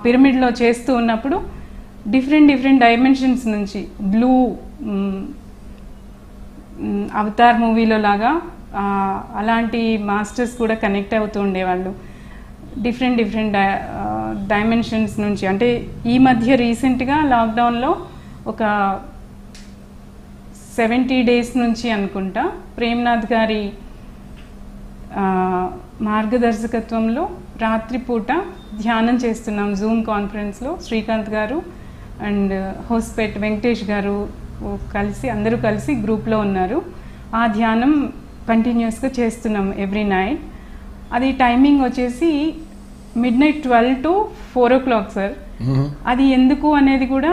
పిరమిడ్లో చేస్తూ ఉన్నప్పుడు డిఫరెంట్ డైమెన్షన్స్ నుంచి, బ్లూ అవతార్ మూవీలో లాగా అలాంటి మాస్టర్స్ కూడా కనెక్ట్ అవుతూ ఉండేవాళ్ళు. డిఫరెంట్ డైమెన్షన్స్ నుంచి. అంటే ఈ మధ్య రీసెంట్గా లాక్డౌన్లో ఒక 70 days నుంచి అనుకుంటా ప్రేమ్నాథ్ గారి మార్గదర్శకత్వంలో రాత్రిపూట ధ్యానం చేస్తున్నాం జూమ్ కాన్ఫరెన్స్లో. శ్రీకాంత్ గారు అండ్ హోస్పేట్ వెంకటేష్ గారు అందరూ కలిసి గ్రూప్లో ఉన్నారు. ఆ ధ్యానం కంటిన్యూస్గా చేస్తున్నాం ఎవ్రీ నైట్. అది టైమింగ్ వచ్చేసి midnight 12 to 4 o'clock సార్. అది ఎందుకు అనేది కూడా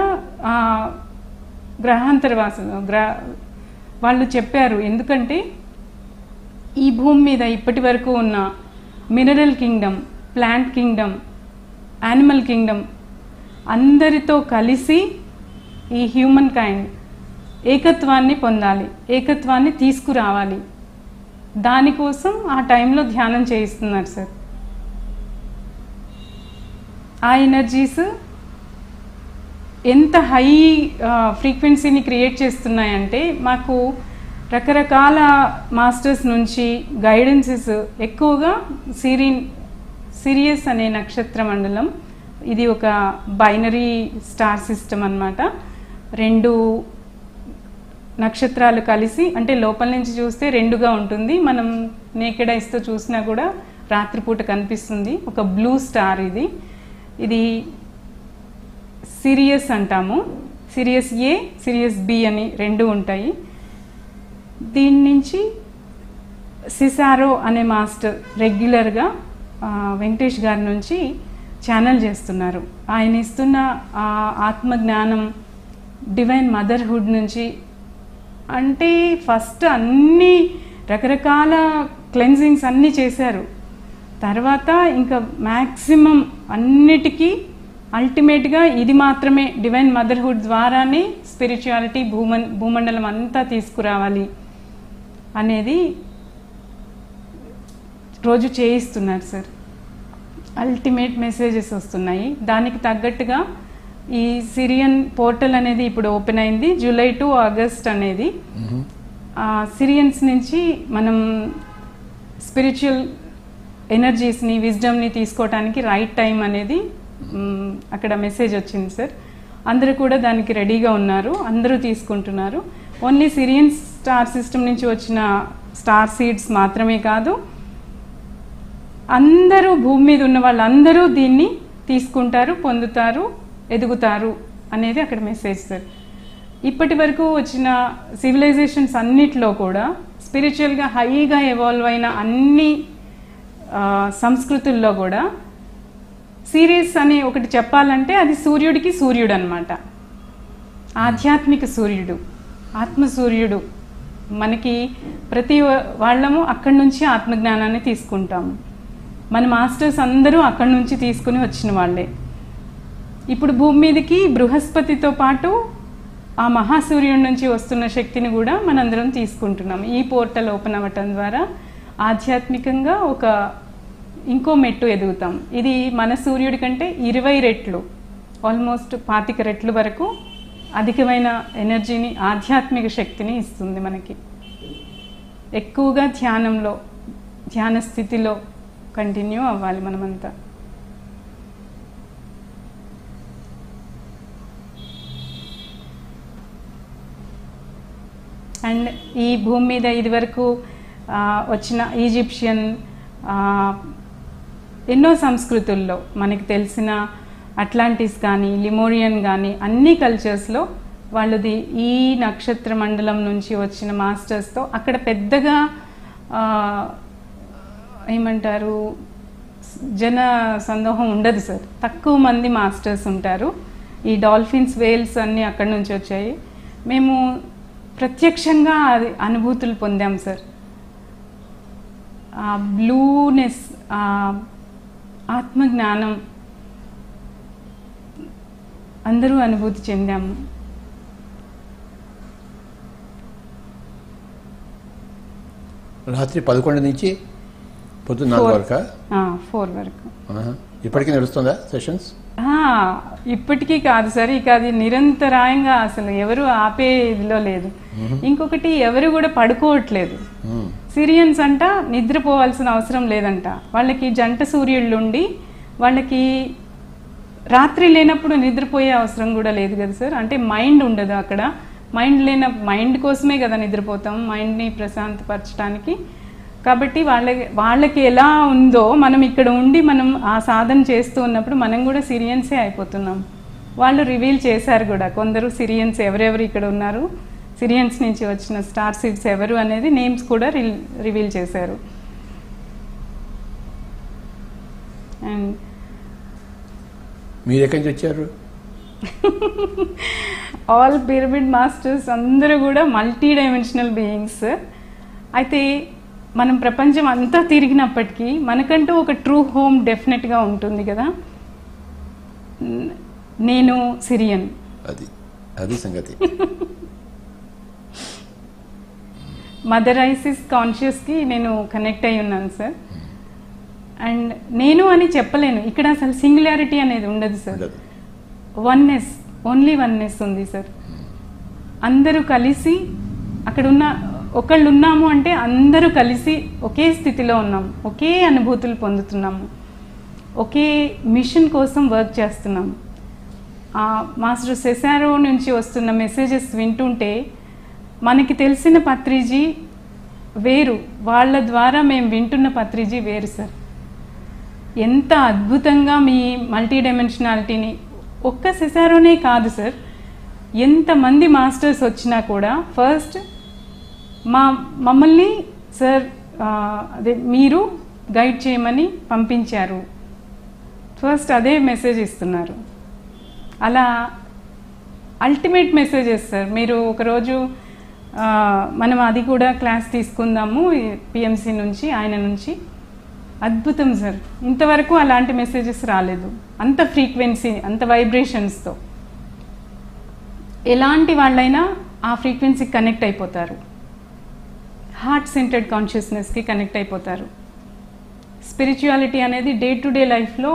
గ్రహాంతరవాసులు వాళ్ళు చెప్పారు. ఎందుకంటే ఈ భూమి మీద ఇప్పటి వరకు ఉన్న mineral Kingdom, plant Kingdom, animal Kingdom అందరితో కలిసి ఈ హ్యూమన్ కైండ్ ఏకత్వాన్ని పొందాలి, ఏకత్వాన్ని తీసుకురావాలి. దానికోసం ఆ టైంలో ధ్యానం చేయిస్తున్నారు సార్. ఆ ఎనర్జీస్ ఎంత హై ఫ్రీక్వెన్సీని క్రియేట్ చేస్తున్నాయంటే మాకు రకరకాల మాస్టర్స్ నుంచి గైడెన్సెస్ ఎక్కువగా సిరియస్ అనే నక్షత్ర మండలం, ఇది ఒక బైనరీ స్టార్ సిస్టమ్ అన్నమాట. 2 నక్షత్రాలు కలిసి, అంటే లోపల నుంచి చూస్తే 2గా ఉంటుంది, మనం నేకెడ్ ఐస్తో చూసినా కూడా రాత్రిపూట కనిపిస్తుంది. ఒక బ్లూ స్టార్ ఇది. ఇది సిరియస్ అంటాము. సిరియస్ ఏ, సిరియస్ బి అని 2 ఉంటాయి. దీని నుంచి సిసారో అనే మాస్టర్ రెగ్యులర్గా వెంకటేష్ గారి నుంచి ఛానల్ చేస్తున్నారు. ఆయన ఇస్తున్న ఆత్మజ్ఞానం డివైన్ మదర్హుడ్ నుంచి, అంటే ఫస్ట్ అన్ని రకరకాల క్లెన్జింగ్స్ అన్నీ చేశారు. తర్వాత ఇంకా మ్యాక్సిమం అన్నిటికీ అల్టిమేట్గా ఇది మాత్రమే డివైన్ మదర్హుడ్ ద్వారానే స్పిరిచువాలిటీ భూమండలం అంతా తీసుకురావాలి అనేది రోజు చేయిస్తున్నారు సార్. అల్టిమేట్ మెసేజెస్ వస్తున్నాయి. దానికి తగ్గట్టుగా ఈ సిరియన్ పోర్టల్ అనేది ఇప్పుడు ఓపెన్ అయింది. జూలై టు ఆగస్ట్ అనేది సిరియన్స్ నుంచి మనం స్పిరిచువల్ ఎనర్జీస్ని, విజ్డమ్ని తీసుకోవటానికి రైట్ టైం అనేది అక్కడ మెసేజ్ వచ్చింది సార్. అందరూ కూడా దానికి రెడీగా ఉన్నారు, అందరూ తీసుకుంటున్నారు. ఓన్లీ సిరియన్ స్టార్ సిస్టమ్ నుంచి వచ్చిన స్టార్ సీడ్స్ మాత్రమే కాదు, అందరూ భూమి మీద ఉన్న వాళ్ళందరూ దీన్ని తీసుకుంటారు, పొందుతారు, ఎదుగుతారు అనేది అక్కడ మెసేజ్ సార్. ఇప్పటి వరకు వచ్చిన సివిలైజేషన్స్ అన్నిట్లో కూడా స్పిరిచువల్గా హైగా ఎవాల్వ్ అయిన అన్ని సంస్కృతుల్లో కూడా సిరియస్ అని ఒకటి చెప్పాలంటే అది సూర్యుడికి సూర్యుడు అన్నమాట. ఆధ్యాత్మిక సూర్యుడు, ఆత్మ సూర్యుడు. మనకి ప్రతి వాళ్ళము అక్కడి నుంచి ఆత్మజ్ఞానాన్ని తీసుకుంటాము. మన మాస్టర్స్ అందరూ అక్కడి నుంచి తీసుకుని వచ్చిన వాళ్ళే. ఇప్పుడు భూమి మీదకి బృహస్పతితో పాటు ఆ మహాసూర్యుడి నుంచి వస్తున్న శక్తిని కూడా మనందరం తీసుకుంటున్నాం. ఈ పోర్టల్ ఓపెన్ అవ్వటం ద్వారా ఆధ్యాత్మికంగా ఒక ఇంకో మెట్టు ఎదుగుతాం. ఇది మన సూర్యుడి కంటే 20 రెట్లు, ఆల్మోస్ట్ 25 రెట్లు వరకు అధికమైన ఎనర్జీని, ఆధ్యాత్మిక శక్తిని ఇస్తుంది మనకి. ఎక్కువగా ధ్యాన స్థితిలో కంటిన్యూ అవ్వాలి మనమంతా. అండ్ ఈ భూమి మీద ఇదివరకు వచ్చిన ఈజిప్షియన్ ఎన్నో సంస్కృతుల్లో మనకి తెలిసిన అట్లాంటిస్ కానీ, లిమోరియన్ కానీ అన్ని కల్చర్స్లో వాళ్ళది ఈ నక్షత్ర మండలం నుంచి వచ్చిన మాస్టర్స్తో అక్కడ పెద్దగా ఏమంటారు జన సందోహం ఉండదు సార్. తక్కువ మంది మాస్టర్స్ ఉంటారు. ఈ డాల్ఫిన్స్, వేల్స్ అన్నీ అక్కడి నుంచి వచ్చాయి. మేము ప్రత్యక్షంగా అది అనుభూతులు పొందాం సార్. ఆ బ్లూనెస్, ఆత్మజ్ఞానం అందరూ అనుభూతి చెందాము. రాత్రి 11 నుంచి పొద్దున్న 4 వరకు 4 వరకు ఇప్పటికీ నడుస్తుందా సెషన్స్? ఇప్పటికీ కాదు సార్, ఇక అది నిరంతరాయంగా అసలు ఎవరు ఆపే ఇదిలో లేదు. ఇంకొకటి ఎవరు కూడా పడుకోవట్లేదు. సిరియన్స్ అంట నిద్రపోవాల్సిన అవసరం లేదంట. వాళ్ళకి జంట సూర్యుళ్ళుండి వాళ్ళకి రాత్రి లేనప్పుడు నిద్రపోయే అవసరం కూడా లేదు కదా సార్. అంటే మైండ్ ఉండదు అక్కడ. మైండ్ కోసమే కదా నిద్రపోతాం, మైండ్ని ప్రశాంతపరచడానికి. కాబట్టి వాళ్ళకి ఎలా ఉందో మనం ఇక్కడ ఉండి మనం ఆ సాధన చేస్తూ ఉన్నప్పుడు మనం కూడా సిరియన్సే అయిపోతున్నాం. వాళ్ళు రివీల్ చేశారు కూడా, కొందరు సిరియన్స్ ఎవరెవరు ఇక్కడ ఉన్నారు, సిరియన్స్ నుంచి వచ్చిన స్టార్ సీడ్స్ ఎవరు అనేది నేమ్స్ కూడా రివీల్ చేశారు. అండ్ మీరు ఎక్కడి నుంచి వచ్చారు? ఆల్ పిరమిడ్ మాస్టర్స్ అందరూ కూడా మల్టీ డైమెన్షనల్ బీయింగ్స్. అయితే మనం ప్రపంచం అంతా తిరిగినప్పటికీ మనకంటూ ఒక ట్రూ హోమ్ డెఫినెట్గా ఉంటుంది కదా. నేను సిరియన్, అది సంగతి. మదర్ ఐసిస్ కాన్షియస్కి నేను కనెక్ట్ అయి ఉన్నాను సార్. అండ్ నేను అని చెప్పలేను ఇక్కడ, అసలు సింగులారిటీ అనేది ఉండదు సార్. వన్నెస్, ఓన్లీ వన్నెస్ ఉంది సార్. అందరూ కలిసి అక్కడ ఉన్న ఒకళ్ళు ఉన్నాము అంటే అందరూ కలిసి ఒకే స్థితిలో ఉన్నాము, ఒకే అనుభూతులు పొందుతున్నాము, ఒకే మిషన్ కోసం వర్క్ చేస్తున్నాము. మాస్టర్ సెసారో నుంచి వస్తున్న మెసేజెస్ వింటుంటే మనకి తెలిసిన పత్రిజీ వేరు, వాళ్ళ ద్వారా మేము వింటున్న పత్రిజీ వేరు సార్. ఎంత అద్భుతంగా మీ మల్టీ డైమెన్షనాలిటీని, ఒక్క సెసారోనే కాదు సార్, ఎంతమంది మాస్టర్స్ వచ్చినా కూడా ఫస్ట్ మమ్మల్ని సార్ అదే మీరు గైడ్ చేయమని పంపించారు, ఫస్ట్ అదే మెసేజ్ ఇస్తున్నారు. అలా అల్టిమేట్ మెసేజెస్ సార్. మీరు ఒకరోజు మనం అది కూడా క్లాస్ తీసుకుందాము పిఎంసి నుంచి, ఆయన నుంచి. అద్భుతం సార్, ఇంతవరకు అలాంటి మెసేజెస్ రాలేదు. అంత ఫ్రీక్వెన్సీ, అంత వైబ్రేషన్స్తో ఎలాంటి వాళ్ళైనా ఆ ఫ్రీక్వెన్సీకి కనెక్ట్ అయిపోతారు, హార్ట్ సెంటర్డ్ కాన్షియస్నెస్కి కనెక్ట్ అయిపోతారు. స్పిరిచువాలిటీ అనేది డే టు డే లైఫ్లో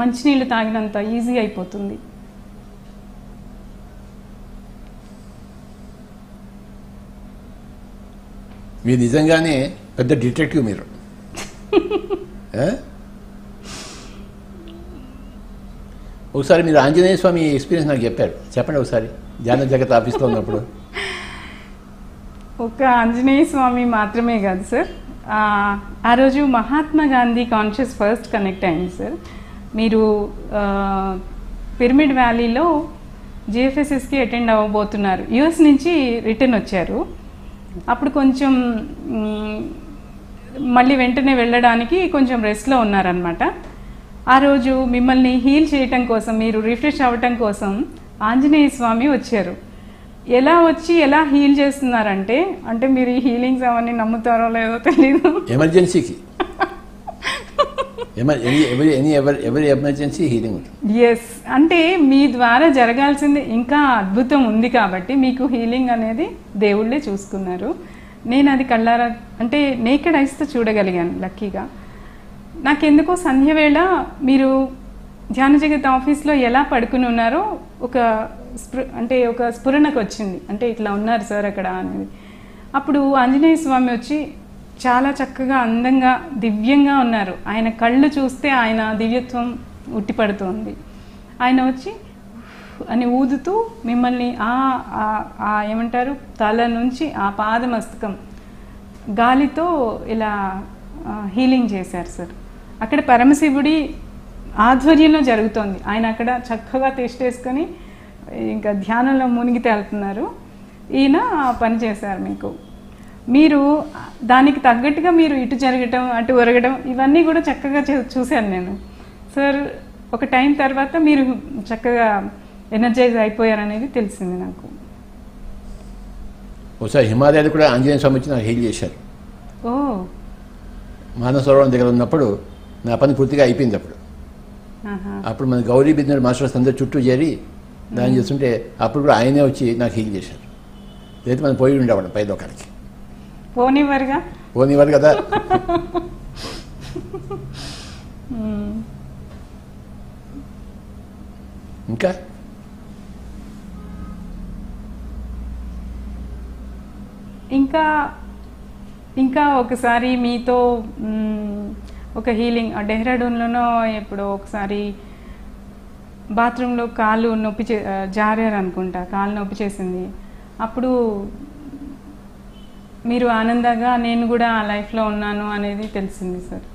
మంచినీళ్ళు తాగినంత ఈజీ అయిపోతుంది. మీరు నిజంగానే పెద్ద డిటెక్టివ్ మీరు. ఒకసారి మీరు ఆంజనేయ స్వామి ఎక్స్పీరియన్స్ నాకు చెప్పారు, చెప్పండి ఒకసారి. ధ్యాన జగత్ ఆఫీస్లో ఉన్నప్పుడు. ఒక ఆంజనేయ స్వామి మాత్రమే కాదు సార్, ఆ రోజు Mahatma Gandhi conscious first connect అయింది సార్. మీరు పిరమిడ్ వ్యాలీలో జిఎఫ్ఎస్ఎస్కి అటెండ్ అవ్వబోతున్నారు, యుఎస్ నుంచి రిటర్న్ వచ్చారు. అప్పుడు కొంచెం మళ్ళీ వెంటనే వెళ్ళడానికి కొంచెం రెస్ట్లో ఉన్నారనమాట. ఆ రోజు మిమ్మల్ని హీల్ చేయటం కోసం, మీరు రిఫ్రెష్ అవ్వటం కోసం ఆంజనేయ స్వామి వచ్చారు. ఎలా వచ్చి ఎలా హీల్ చేస్తున్నారంటే, అంటే మీరు ఈ హీలింగ్స్ అవన్నీ నమ్ముతారో లేదో తెలీదు, ఎమర్జెన్సీకి ఎవరి ఎమర్జెన్సీ హీలింగ్ ఉంటుంది. ఎస్, అంటే మీ ద్వారా జరగాల్సింది ఇంకా అద్భుతం ఉంది కాబట్టి మీకు హీలింగ్ అనేది దేవుళ్ళే చూసుకున్నారు. నేను అది కళ్ళారా అంటే నేకెడ్ ఐస్తో చూడగలిగాను లక్కీగా. నాకెందుకో సంధ్యవేళ మీరు ధ్యాన జగత్ ఆఫీస్లో ఎలా పడుకుని ఉన్నారో ఒక స్ఫురణకు వచ్చింది, అంటే ఇట్లా ఉన్నారు సార్ అక్కడ అనేది. అప్పుడు ఆంజనేయ స్వామి వచ్చి చాలా చక్కగా అందంగా దివ్యంగా ఉన్నారు. ఆయన కళ్ళు చూస్తే ఆయన దివ్యత్వం ఉట్టిపడుతుంది. ఆయన వచ్చి అని ఊదుతూ మిమ్మల్ని ఏమంటారు తల నుంచి ఆ పాదమస్తకం గాలితో ఇలా హీలింగ్ చేశారు సార్. అక్కడ పరమశివుడి ఆధ్వర్యంలో జరుగుతోంది. ఆయన అక్కడ చక్కగా తెష్టేసుకొని ఇంకా ధ్యానంలో మునిగి తేలుతున్నారు. ఈయన పని చేశారు మీకు. మీరు దానికి తగ్గట్టుగా మీరు ఇటు జరగటం అటు ఒరగడం ఇవన్నీ కూడా చక్కగా చూశాను నేను సార్. ఒక టైం తర్వాత మీరు చక్కగా ఎనర్జైజ్ అయిపోయారనేది తెలిసింది నాకు. ఒకసారి హిమాలయాలు కూడా ఆంజనేయ స్వామి వచ్చి నాకు హీల్ చేశారు. ఓ, మానసరోవరం దగ్గర ఉన్నప్పుడు నా పని పూర్తిగా అయిపోయింది. అప్పుడు మన గౌరీ బిందర్ మాస్టర్స్ అందరూ చుట్టూ చేరి దాన్ని చేస్తుంటే అప్పుడు కూడా ఆయనే వచ్చి నాకు హీల్ చేశారు. లేదా మనం పోయి ఉండేవాడు పైలోకానికి. పోనివ్వరు కదా. ఇంకా ఇంకా ఇంకా ఒకసారి మీతో ఒక హీలింగ్ డెహ్రాడూన్లోనో ఎప్పుడో ఒకసారి బాత్రూంలో కాళ్ళు నొప్పి జారారు అనుకుంటా, కాళ్ళు నొప్పి చేసింది. అప్పుడు మీరు ఆనందంగా నేను కూడా ఆ లైఫ్లో ఉన్నాను అనేది తెలిసింది సార్.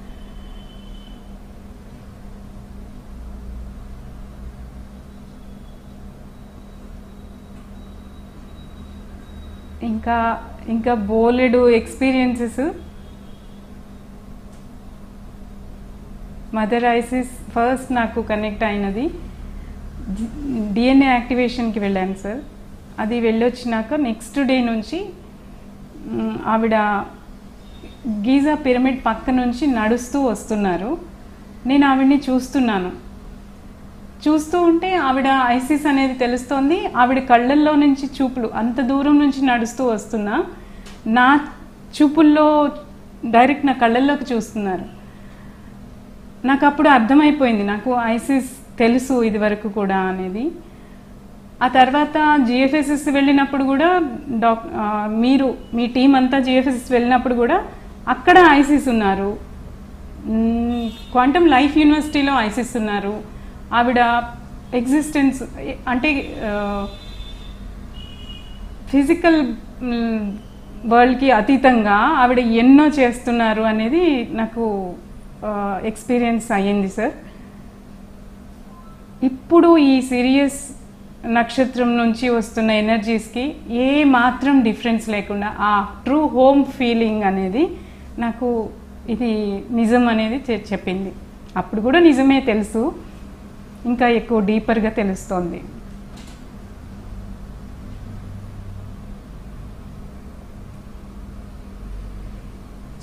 ఇంకా ఇంకా బోలెడు ఎక్స్పీరియన్సెస్. మదర్ ఐసిస్ ఫస్ట్ నాకు కనెక్ట్ అయినది డిఎన్ఏ యాక్టివేషన్కి వెళ్ళాను సార్. అది వెళ్ళొచ్చినాక నెక్స్ట్ డే నుంచి ఆవిడ గీజా పిరమిడ్ పక్క నుంచి నడుస్తూ వస్తున్నారు. నేను ఆవిడ్ని చూస్తూ ఉంటే ఆవిడ ఐసిస్ అనేది తెలుస్తోంది. ఆవిడ కళ్ళల్లో నుంచి చూపులు అంత దూరం నుంచి నడుస్తూ వస్తున్నా నా చూపుల్లో డైరెక్ట్ నా కళ్ళల్లోకి చూస్తున్నారు. నాకు అప్పుడు అర్థమైపోయింది, నాకు ఐసిస్ తెలుసు ఇది వరకు కూడా అనేది. ఆ తర్వాత జిఎఫ్ఎస్ఎస్ వెళ్ళినప్పుడు కూడా మీరు మీ టీం అంతా జిఎఫ్ఎస్ఎస్ వెళ్ళినప్పుడు కూడా అక్కడ ఐసిస్ ఉన్నారు, క్వాంటమ్ లైఫ్ యూనివర్సిటీలో ఐసిస్ ఉన్నారు. ఆవిడ ఎగ్జిస్టెన్స్ అంటే ఫిజికల్ వరల్డ్కి అతీతంగా ఆవిడ ఎన్నో చేస్తున్నారు అనేది నాకు ఎక్స్పీరియన్స్ అయ్యింది సార్. ఇప్పుడు ఈ సిరియస్ నక్షత్రం నుంచి వస్తున్న ఎనర్జీస్కి ఏ మాత్రం డిఫరెన్స్ లేకుండా ఆ ట్రూ హోమ్ ఫీలింగ్ అనేది నాకు ఇది నిజం అనేది చెప్పింది. అప్పుడు కూడా నిజమే తెలుసు, ఇంకా ఎక్కువ డీపర్గా తెలుస్తోంది.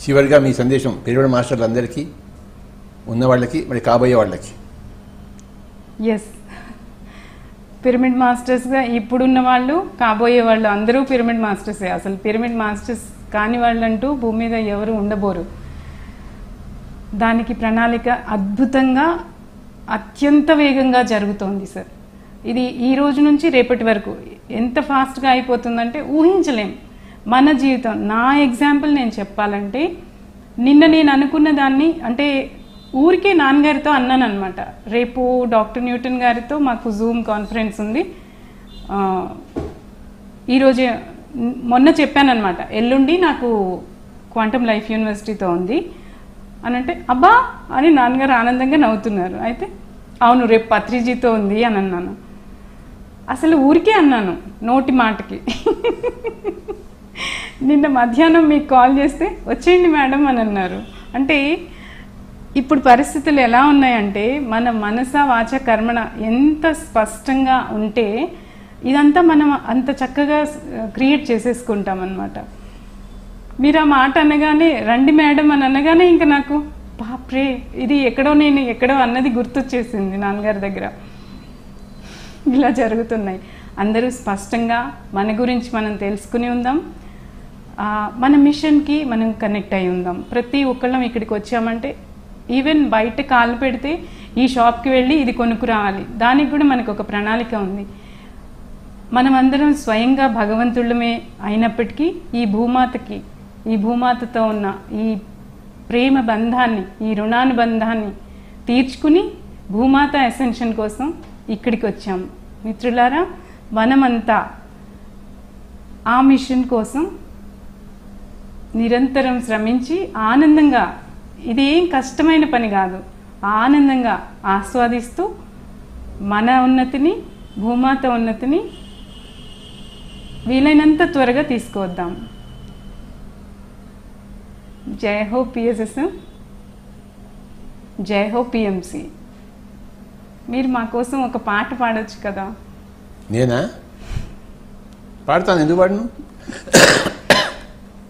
చివరిగా మీ సందేశం పిరమిడ్ మాస్టర్లందరికీ, ఉన్నవాళ్ళకి, మరి కాబోయే వాళ్ళకి. ఎస్, పిరమిడ్ మాస్టర్స్గా ఇప్పుడున్న వాళ్ళు, కాబోయే వాళ్ళు అందరూ పిరమిడ్ మాస్టర్సే. అసలు పిరమిడ్ మాస్టర్స్ కాని వాళ్ళంటూ భూమి మీద ఎవరు ఉండబోరు. దానికి ప్రణాళిక అద్భుతంగా అత్యంత వేగంగా జరుగుతోంది సార్. ఇది ఈ రోజు నుంచి రేపటి వరకు ఎంత ఫాస్ట్గా అయిపోతుందంటే ఊహించలేం. మన జీవితం, నా ఎగ్జాంపుల్ నేను చెప్పాలంటే, నిన్న నేను అనుకున్న దాన్ని అంటే ఊరికే నాన్నగారితో అన్నాను అనమాట, రేపు డాక్టర్ న్యూటన్ గారితో మాకు జూమ్ కాన్ఫరెన్స్ ఉంది, ఈరోజు మొన్న చెప్పానమాట, ఎల్లుండి నాకు క్వాంటమ్ లైఫ్ యూనివర్సిటీతో ఉంది అని అంటే, అబ్బా అని నాన్నగారు ఆనందంగా నవ్వుతున్నారు. అయితే అవును రేపు పత్రిజీతో ఉంది అని అన్నాను. అసలు ఊరికే అన్నాను, నోటి మాటకి. నిన్న మధ్యాహ్నం మీకు కాల్ చేస్తే వచ్చేయండి మేడం అని అన్నారు. అంటే ఇప్పుడు పరిస్థితులు ఎలా ఉన్నాయంటే, మన మనస వాచ కర్మణ ఎంత స్పష్టంగా ఉంటే ఇదంతా మనం అంత చక్కగా క్రియేట్ చేసేసుకుంటాం అన్నమాట. మీరు ఆ మాట అనగానే, రండి మేడం అని అనగానే ఇంకా నాకు బాప్రే, ఇది నేను ఎక్కడో అన్నది గుర్తొచ్చేసింది నాన్నగారి దగ్గర. ఇలా జరుగుతున్నాయి. అందరూ స్పష్టంగా మన గురించి మనం తెలుసుకుని ఉందాం, మన మిషన్కి మనం కనెక్ట్ అయి ఉందాం. ప్రతి ఒక్కళ్ళం ఇక్కడికి వచ్చామంటే, ఈవెన్ బయట కాళ్ళు పెడితే ఈ షాప్కి వెళ్ళి ఇది కొనుక్కు రావాలి, దానికి కూడా మనకు ఒక ప్రణాళిక ఉంది. మనమందరం స్వయంగా భగవంతుళ్ళమే అయినప్పటికీ ఈ భూమాతతో ఉన్న ఈ ప్రేమ బంధాన్ని, ఈ రుణానుబంధాన్ని తీర్చుకుని భూమాత అసెన్షన్ కోసం ఇక్కడికి వచ్చాము. మిత్రులారా, మనమంతా ఆ మిషన్ కోసం నిరంతరం శ్రమించి ఆనందంగా, ఇది ఏం కష్టమైన పని కాదు, ఆనందంగా ఆస్వాదిస్తూ మన ఉన్నతిని, భూమాత ఉన్నతిని వీలైనంత త్వరగా తీసుకువద్దాం. జై హో పిఎస్ఎస్ఎం, జై హో పిఎంసి. మీరు మా కోసం ఒక పాట పాడొచ్చు కదా? నేనా పాడతాను, ఎందుకు పాడను?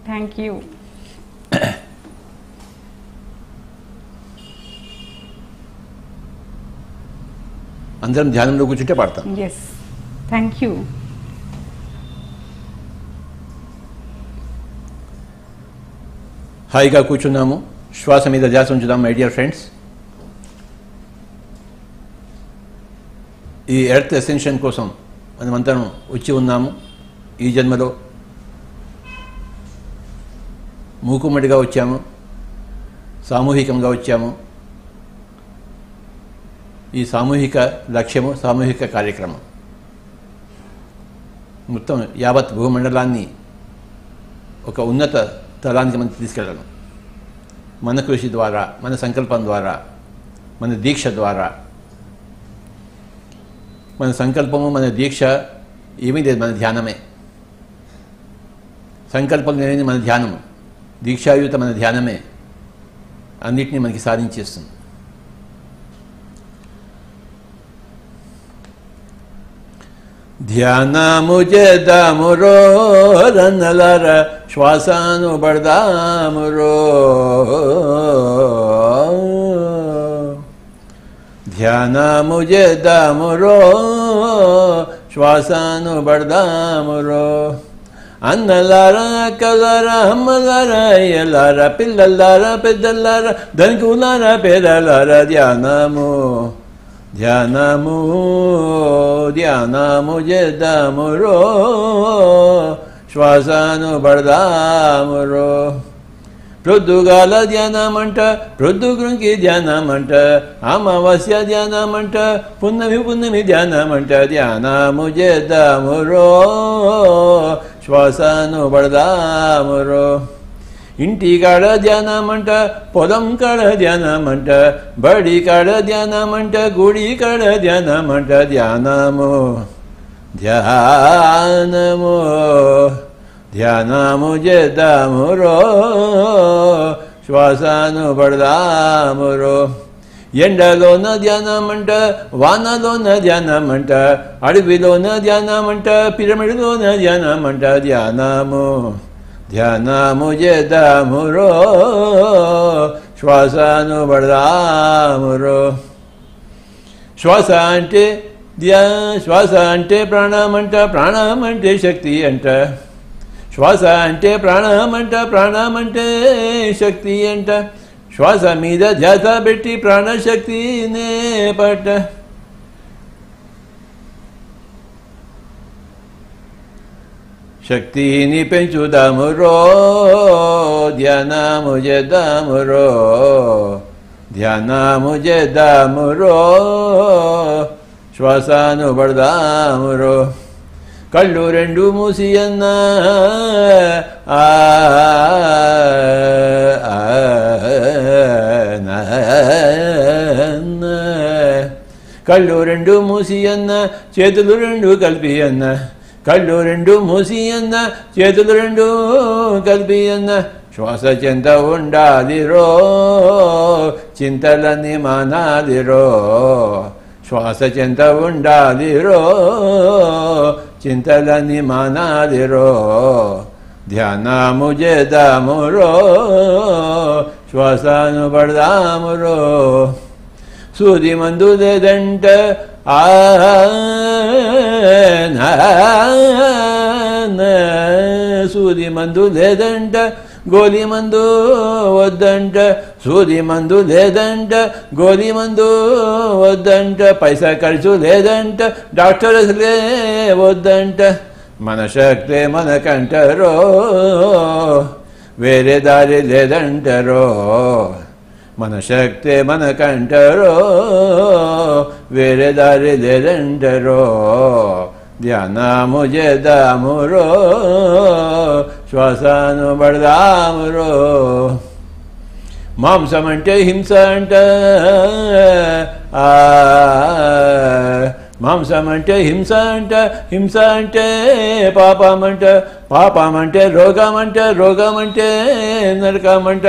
Thank you. అందరం ధ్యానంలో కూర్చుంటే పాడతాను. Yes, thank you. హాయిగా కూర్చున్నాము, శ్వాస మీద ధ్యాస ఉంచుదాం. మై డియర్ ఫ్రెండ్స్, ఈ ఎర్త్ ఎసెన్షన్ కోసం మనమందరం వచ్చి ఉన్నాము. ఈ జన్మలో మూకుమ్మడిగా వచ్చాము, సామూహికంగా వచ్చాము. ఈ సామూహిక లక్ష్యము, సామూహిక కార్యక్రమం మొత్తం యావత్ భూమండలాన్ని ఒక ఉన్నత తలానికి మనం తీసుకెళ్ళడం. మన కృషి ద్వారా, మన సంకల్పం ద్వారా, మన దీక్ష ద్వారా. మన సంకల్పము, మన దీక్ష ఏమీ లేదు, మన ధ్యానమే. సంకల్పం లేని మన ధ్యానము, దీక్షాయుత మన ధ్యానమే అన్నిటినీ మనకి సాధించేస్తుంది. ధ్యానము చేద్దామురో రన్నలార, శ్వాసను పడదామురో. ధ్యానము చేద్దామురో, శ్వాసను పడదామురో. అన్నలారా, అక్కలారా, అమ్మలారా, అయ్యలారా, పిల్లలారా, పెద్దలారా, ధనికులారా, పేదలారా, ధ్యానము ధ్యానము ధ్యానము చేద్దామురో శ్వాసను పడదామురో ప్రొద్దుగాల ధ్యానమంట ప్రొద్దుగురికి ధ్యానమంట అమావాస్య ధ్యానమంట పున్నమి పున్నమి ధ్యానమంట ధ్యానము చేద్దామురో శ్వాసను పడదామురో ఇంటి కాడ ధ్యానమంట పొలం కాడ ధ్యానమంట బడి కాడ ధ్యానమంట గుడి కాడ ధ్యానమంట ధ్యానము ధ్యానము ధ్యానము చేద్దామురో శ్వాసను పడదామురో ఎండలోన ధ్యానమంట వానలోన ధ్యానమంట అడవిలోన ధ్యానమంట పిరమిడ్లోన ధ్యానమంట ధ్యానము ధ్యానము చేద్దామురో శ్వాసను పడదామురో శ్వాస అంటే శ్వాస అంటే ప్రాణమంట ప్రాణమంటే శక్తి అంట శ్వాస అంటే ప్రాణమంట ప్రాణమంటే శక్తి అంట శ్వాస మీద ధ్యాస పెట్టి ప్రాణశక్తినే పట్ట శక్తిని పెంచుదామురో ధ్యానము చేద్దామురో ధ్యానము చేద్దామురో శ్వాసను పడదామురో కళ్ళు రెండు మూసి అన్నా కళ్ళు రెండు మూసి అన్న చేతులు రెండు కలిపి అన్న కళ్ళు రెండు మూసి అన్న చేతులు రెండు కలిపి అన్న శ్వాస చింత ఉండాలిరో చింతలన్నీ మానాలిరో శ్వాస చింత ఉండాలిరో చింతలన్నీ మానాలిరో ధ్యానము చేద్దామురో శ్వాసను పడదామురో సూది మందు లేదంట సూది మందు లేదంట గోలి మందు వద్దంట సూది మందు లేదంట గోలి మందు వద్దంట పైసా ఖర్చు లేదంట డాక్టర్ అసలే వద్దంట మన శక్తే మనకంటారో వేరే దారి లేదంటారో మన శక్తే మనకంటారో వేరే దారి లేదంటారో ధ్యానము చేద్దామురో శ్వాసను పడదామురో మాంసం అంటే హింస అంట మాంసం అంటే హింస అంట హింస అంటే పాపమంట పాపమంటే రోగమంట రోగమంటే నరకమంట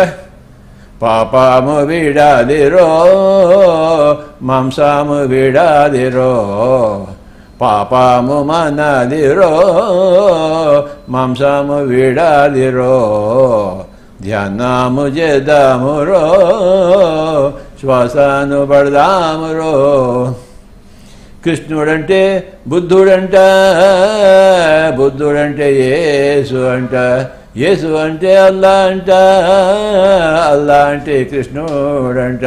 పాపము వీడాలిరో మాంసము వీడాలిరో పాపము మానాలిరో మాంసము వీడాలిరో ధ్యానము చేద్దామురో శ్వాసను పడదామురో కృష్ణుడంటే బుద్ధుడంట బుద్ధుడంటే యేసు అంట యేసు అంటే అల్లా అంట అల్లా అంటే కృష్ణుడంట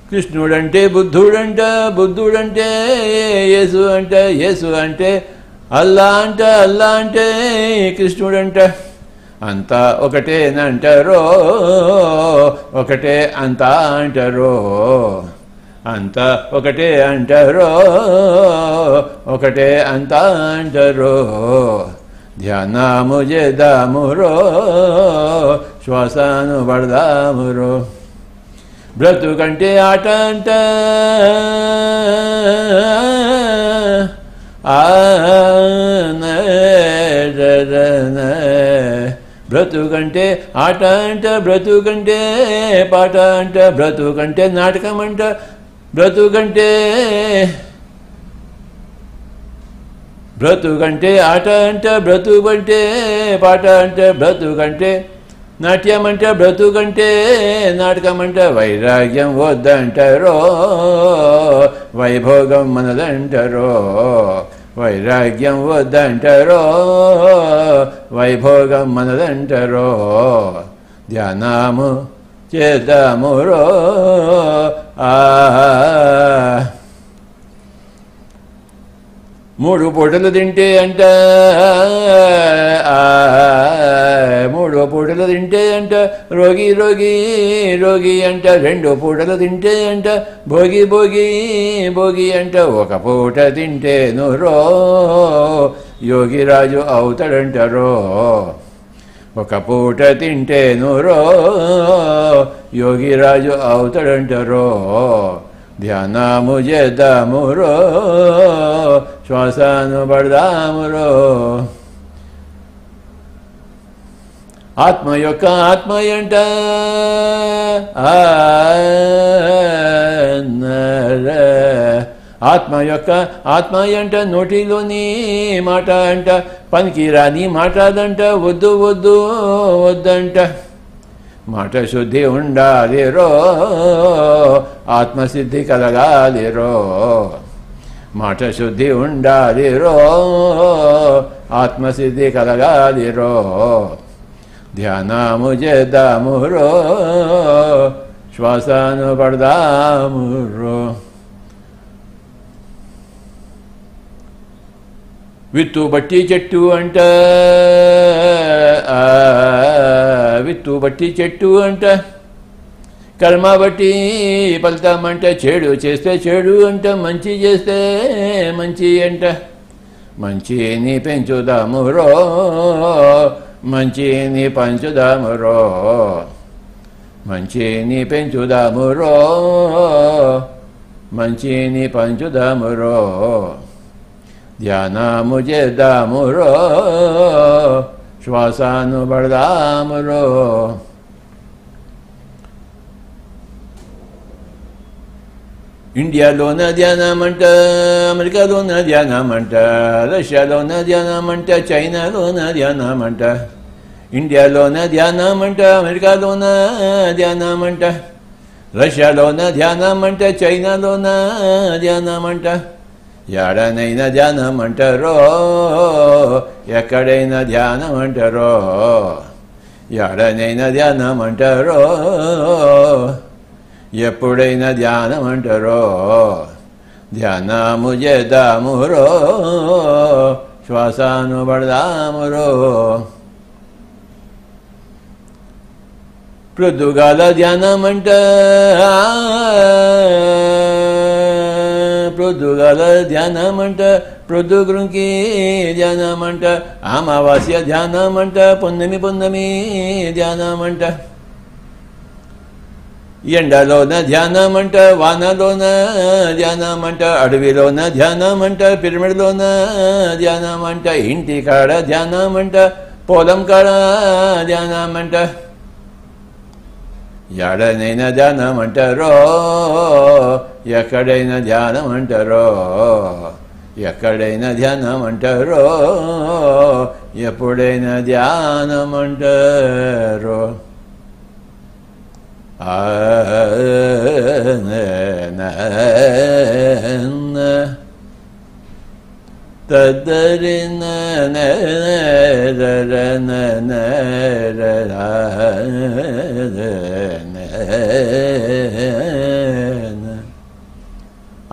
కృష్ణుడంటే బుద్ధుడంట బుద్ధుడంటే యేసు అంట యేసు అంటే అల్లా అంట అల్లా అంటే కృష్ణుడంట అంతా ఒకటేనంటారో ఒకటే అంతా అంటారో అంతా ఒకటే అంటారో ఒకటే అంతా అంటారో ధ్యానము చేద్దామురో శ్వాసను పడదామురో బ్రతుకంటే ఆట అంట బ్రతుకంటే ఆట అంట బ్రతుకంటే పాట అంట బ్రతుకంటే నాటకం అంట బ్రతుకంటే ఆట అంట బ్రతుకంటే పాట అంట బ్రతుకంటే నాట్యం అంటే బ్రతుకంటే నాటకం అంటే వైరాగ్యం వద్దంటారో వైభోగం మనదంటారో వైరాగ్యం వద్దంటారో వైభోగం మనదంటారో ధ్యానము చేద్దామురో మూడు పూటలు తింటే అంట మూడు పూటలు తింటే అంట రోగి రోగి రోగి అంట రెండు పూటలు తింటే అంట భోగి భోగి భోగి అంట ఒక పూట తింటేను రో యోగిరాజు అవుతాడంటారో ఒక పూట తింటేను రో యోగిరాజు అవుతాడంటారో ధ్యానము చేద్దామురో శ్వాసను పడదామురో ఆత్మ యొక్క ఆత్మయంట ఆత్మ యొక్క ఆత్మయంట నోటిలోని మాట అంట పనికి రాని మాటదంట వద్దు వద్దు వద్దంట మాట శుద్ధి ఉండాలిరో ఆత్మసిద్ధి కలగాలిరో మాట శుద్ధి ఉండాలిరో ఆత్మసిద్ధి కలగాలిరో ధ్యానము చేద్దామురో శ్వాసను పడదామురో విత్తు బట్టి చెట్టు అంట విత్తు బట్టి చెట్టు అంట కర్మ బట్టి ఫలితమంట చెడు చేస్తే చెడు అంట మంచి చేస్తే మంచి అంట మంచిని పెంచుదామురో మంచిని పంచుదామురో మంచిని పెంచుదామురో మంచిని పంచుదామురో ధ్యానము చేద్దామురో శ్వాసను పడదామురో ఇండియాలోన ధ్యానమంట అమెరికాలోన ధ్యానమంట రష్యాలోన ధ్యానమంట చైనాలోన ధ్యానమంట ఇండియాలోన ధ్యానమంట అమెరికాలోన ధ్యానమంట రష్యాలోన ధ్యానమంట చైనాలోన ధ్యానమంట ఎడనైనా ధ్యానం అంటారో ఎక్కడైనా ధ్యానం అంటారో ఎడనైనా ధ్యానం అంటారో ఎప్పుడైనా ధ్యానం అంటారో ధ్యానము చేద్దామురో శ్వాసను పడదామురో ప్రొద్దుగాల ధ్యానమంట ప్రొద్దుగాల ధ్యానమంట ప్రొద్దుగురుకి ధ్యానమంట అమావాస్య ధ్యానమంట పొన్నమి పొన్నమి ధ్యానమంట ఎండలోన ధ్యానమంట వానలోన ధ్యానమంట అడవిలోన ధ్యానమంట పిరమిడ్లోన ధ్యానమంట ఇంటి కాడ ధ్యానమంట పొలం కాడ ధ్యానమంట ఎడనైనా ధ్యానం అంటారో ఎక్కడైనా ధ్యానం అంటారో ఎక్కడైనా ధ్యానం అంటారో ఎప్పుడైనా ధ్యానం అంటారో తద్దరిన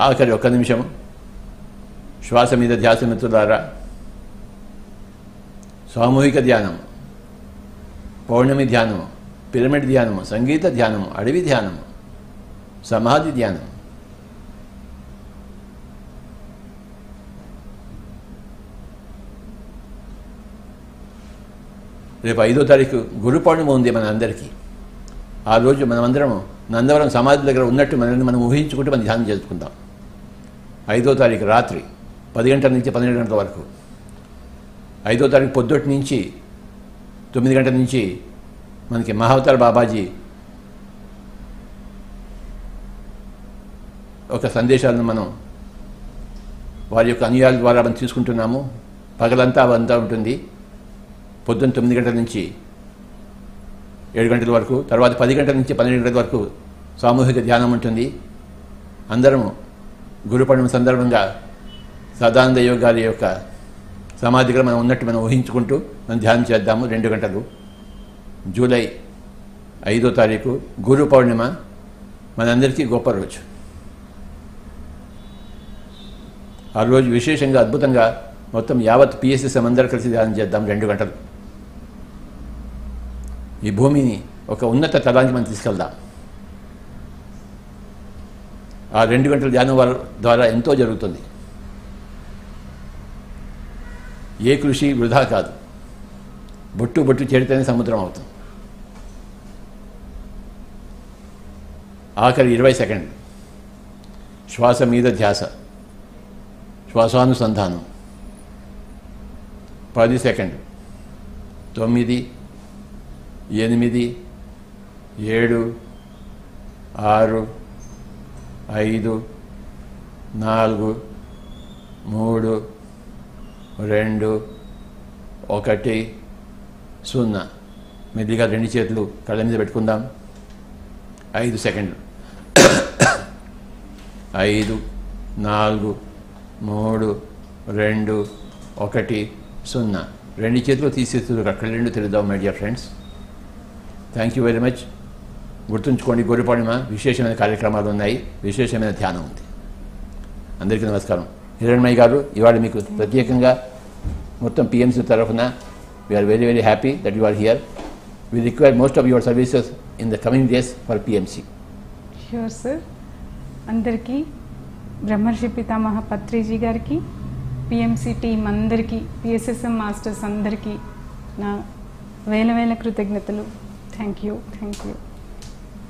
ఆఖరి ఒక్క నిమిషం శ్వాస మీద ధ్యాస మిత్రులారా సామూహిక ధ్యానం పౌర్ణమి ధ్యానము పిరమిడ్ ధ్యానము సంగీత ధ్యానము అడవి ధ్యానము సమాధి ధ్యానం రేపు 5వ తారీఖు గురు పౌర్ణమి ఉంది మన అందరికీ ఆ రోజు మనమందరం నందవరం సమాధి దగ్గర ఉన్నట్టు మనం ఊహించుకుంటూ మనం ధ్యానం చేసుకుందాం 5వ తారీఖు రాత్రి 10 గంటల నుంచి 12 గంటల వరకు 5వ తారీఖు పొద్దుటి నుంచి 9 గంటల నుంచి మనకి మహావతార్ బాబాజీ ఒక సందేశాలను మనం వారి యొక్క అనుయాల ద్వారా మనం తీసుకుంటున్నాము పగలంతా అవంతా ఉంటుంది పొద్దున్న 9 గంటల నుంచి 7 గంటల వరకు తర్వాత 10 గంటల నుంచి 12 గంటల వరకు సామూహిక ధ్యానం ఉంటుంది అందరము గురు పౌర్ణమి సందర్భంగా సదానంద యోగి గారి యొక్క సమాధిగా మనం ఉన్నట్టు మనం ఊహించుకుంటూ మనం ధ్యానం చేద్దాము 2 గంటలు జూలై 5వ తారీఖు గురు పౌర్ణిమ, మనందరికీ గొప్ప రోజు. ఆ రోజు విశేషంగా అద్భుతంగా మొత్తం యావత్ పిఎస్ఎస్ఎం అందరూ కలిసి ధ్యానం చేద్దాం 2 గంటలు. ఈ భూమిని ఒక ఉన్నత తలానికి మనం తీసుకెళ్దాం. ఆ 2 గంటల ధ్యానం ద్వారా ఎంతో జరుగుతుంది. ఏ కృషి వృధా కాదు. బొట్టు బొట్టు చేరితేనే సముద్రం అవుతుంది. ఆఖరి 20 సెకండ్లు శ్వాస మీద ధ్యాస, శ్వాసానుసంధానం. 10 సెకండ్లు 9, 8, 7, 6, 5, 4, 3, 2, 1, 0. మెల్లిగా 2 చేతులు కళ్ళ మీద పెట్టుకుందాం. 5 సెకండ్లు 5, 4, 3, 2, 1, 0. 2 చేతులు తీసేస్తూ కళ్ళు 2 తిరుగుదాం. My dear friends, thank you very much. గుర్తుంచుకోండి, గురు పౌర్ణిమ విశేషమైన కార్యక్రమాలు ఉన్నాయి, విశేషమైన ధ్యానం ఉంది. అందరికీ నమస్కారం. హిరణ్మయ్య గారు, ఇవాళ మీకు ప్రత్యేకంగా మొత్తం పిఎంసీ తరఫున we are very very happy that you are here. We require most of your services in the coming days for PMC. Sure sir. అందరికీ, బ్రహ్మర్షి పితామహ పత్రిజీ గారికి, పిఎంసీ టీం అందరికీ, పిఎస్ఎస్ఎం మాస్టర్స్ అందరికీ నా వేల వేల కృతజ్ఞతలు. Thank you.